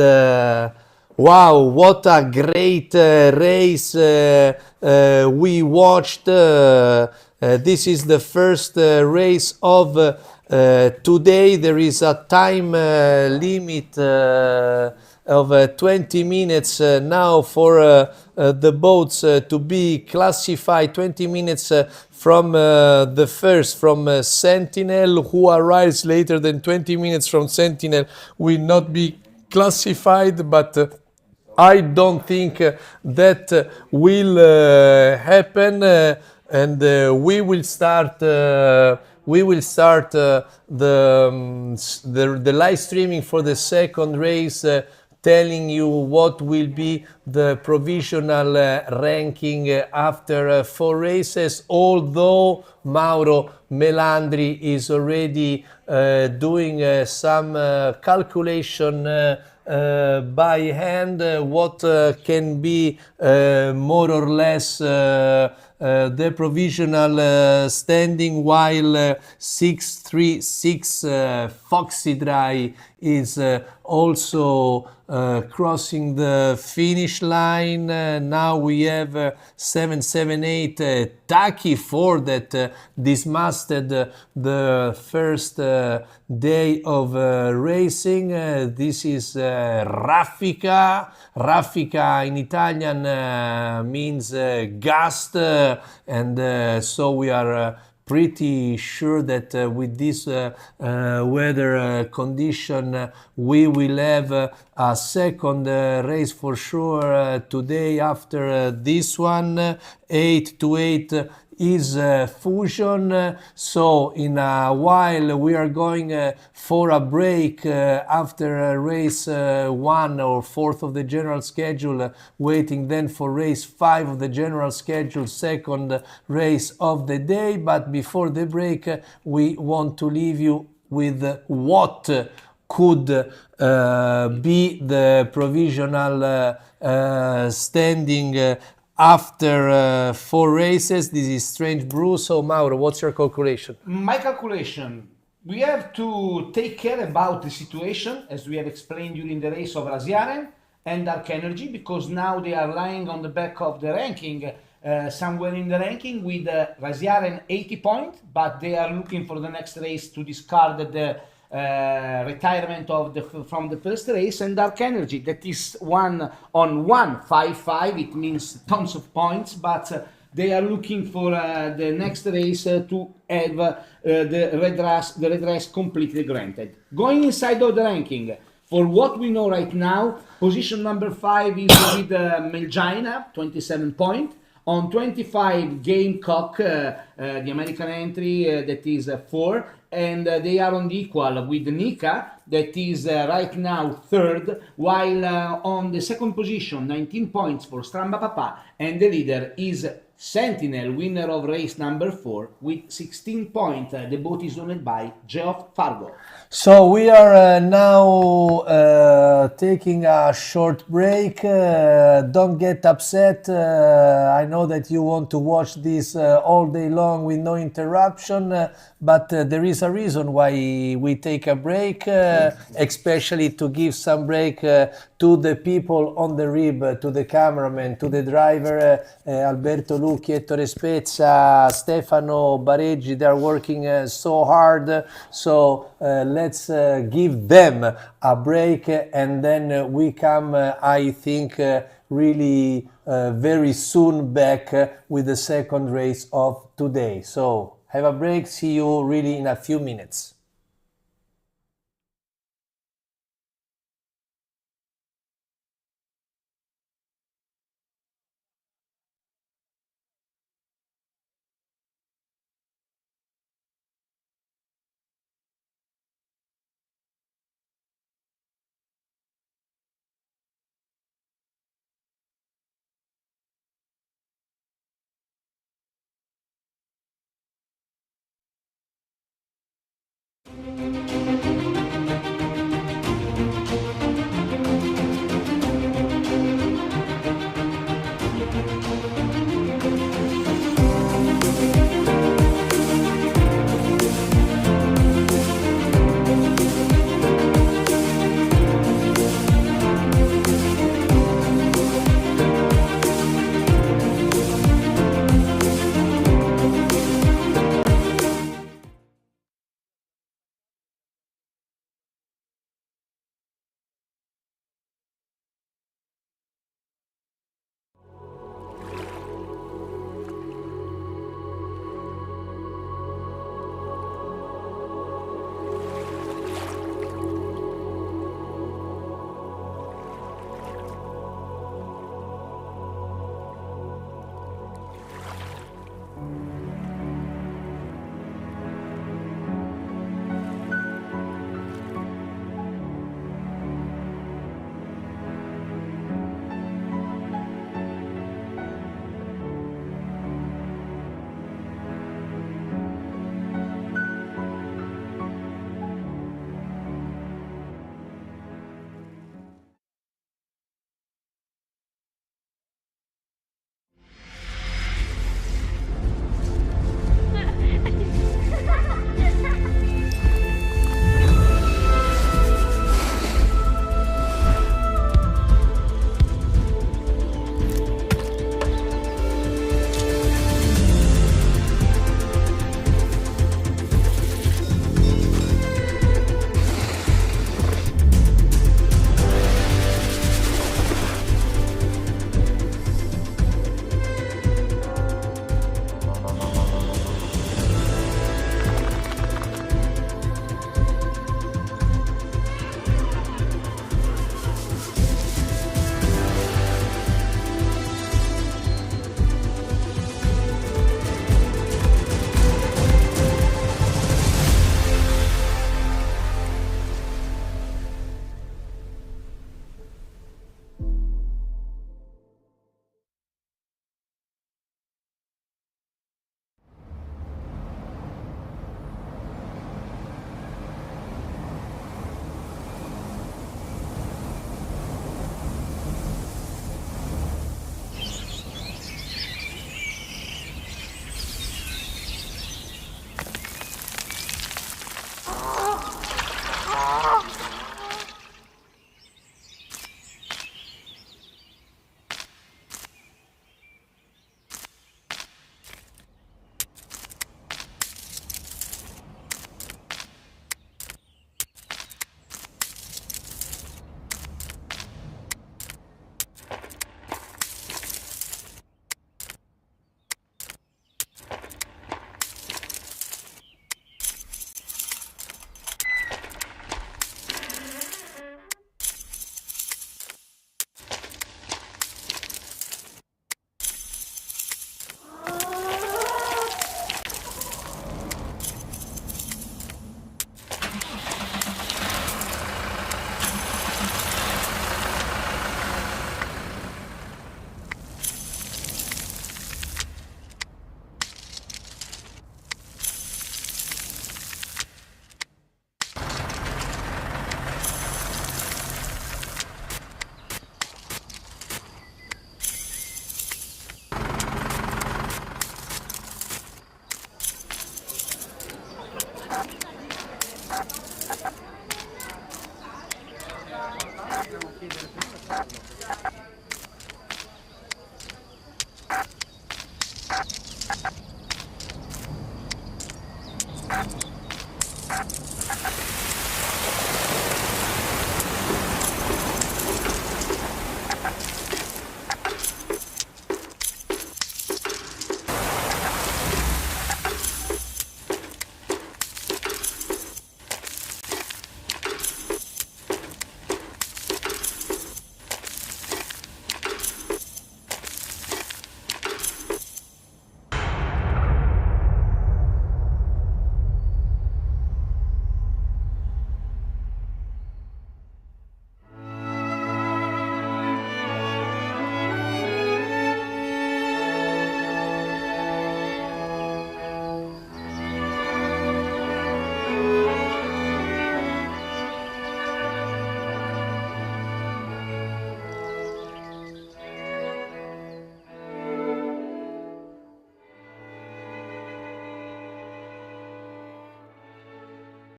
wow, what a great race we watched. This is the first race of today. There is a time limit of 20 minutes now for the boats to be classified. 20 minutes from the first, from Sentinel, who arrives later than 20 minutes from Sentinel, will not be classified, but I don't think that will happen, and we will start. We will start the live streaming for the second race, telling you what will be the provisional ranking after 4 races, although Mauro Melandri is already doing some calculation by hand, what can be more or less the provisional standing, while 636 Foxy Dry is also crossing the finish line. Now we have 778 Taki 4 that dismasted the first day of racing. This is Raffica. Raffica in Italian means gust, and so we are pretty sure that with this weather condition we will have a second race for sure today after this one. 8 to 8 is Fusion. So in a while we are going for a break after race 1 or 4th of the general schedule, waiting then for race 5 of the general schedule, second race of the day. But before the break we want to leave you with what could be the provisional standing after 4 races. This is Strange Brew. So Mauro, what's your calculation? My calculation, we have to take care about the situation, as we have explained during the race, of Rasiaren and Dark Energy, because now they are lying on the back of the ranking, somewhere in the ranking, with Rasiaren 80 points, but they are looking for the next race to discard the retirement of from the first race, and Dark Energy that is 1-on-1-5-5. It means tons of points, but they are looking for the next race to have the red race completely granted. Going inside of the ranking, for what we know right now, position number 5 is with Melgina, 27 points. On 25, Gamecock, the American entry, that is 4. and they are on the equal with Nika, that is right now third, while on the second position, 19 points for Stramba Papa, and the leader is Sentinel, winner of race number 4, with 16 points. The boat is owned by Geoff Fargo. So we are now taking a short break. Don't get upset. I know that you want to watch this all day long with no interruption, but there is a reason why we take a break, especially to give some break to the people on the rib, to the cameraman, to the driver, Alberto Lucchi, Ettore Spezza, Stefano Bareggi. They are working so hard. So let's give them a break, and then we come, I think, really very soon back with the second race of today. So have a break. See you really in a few minutes.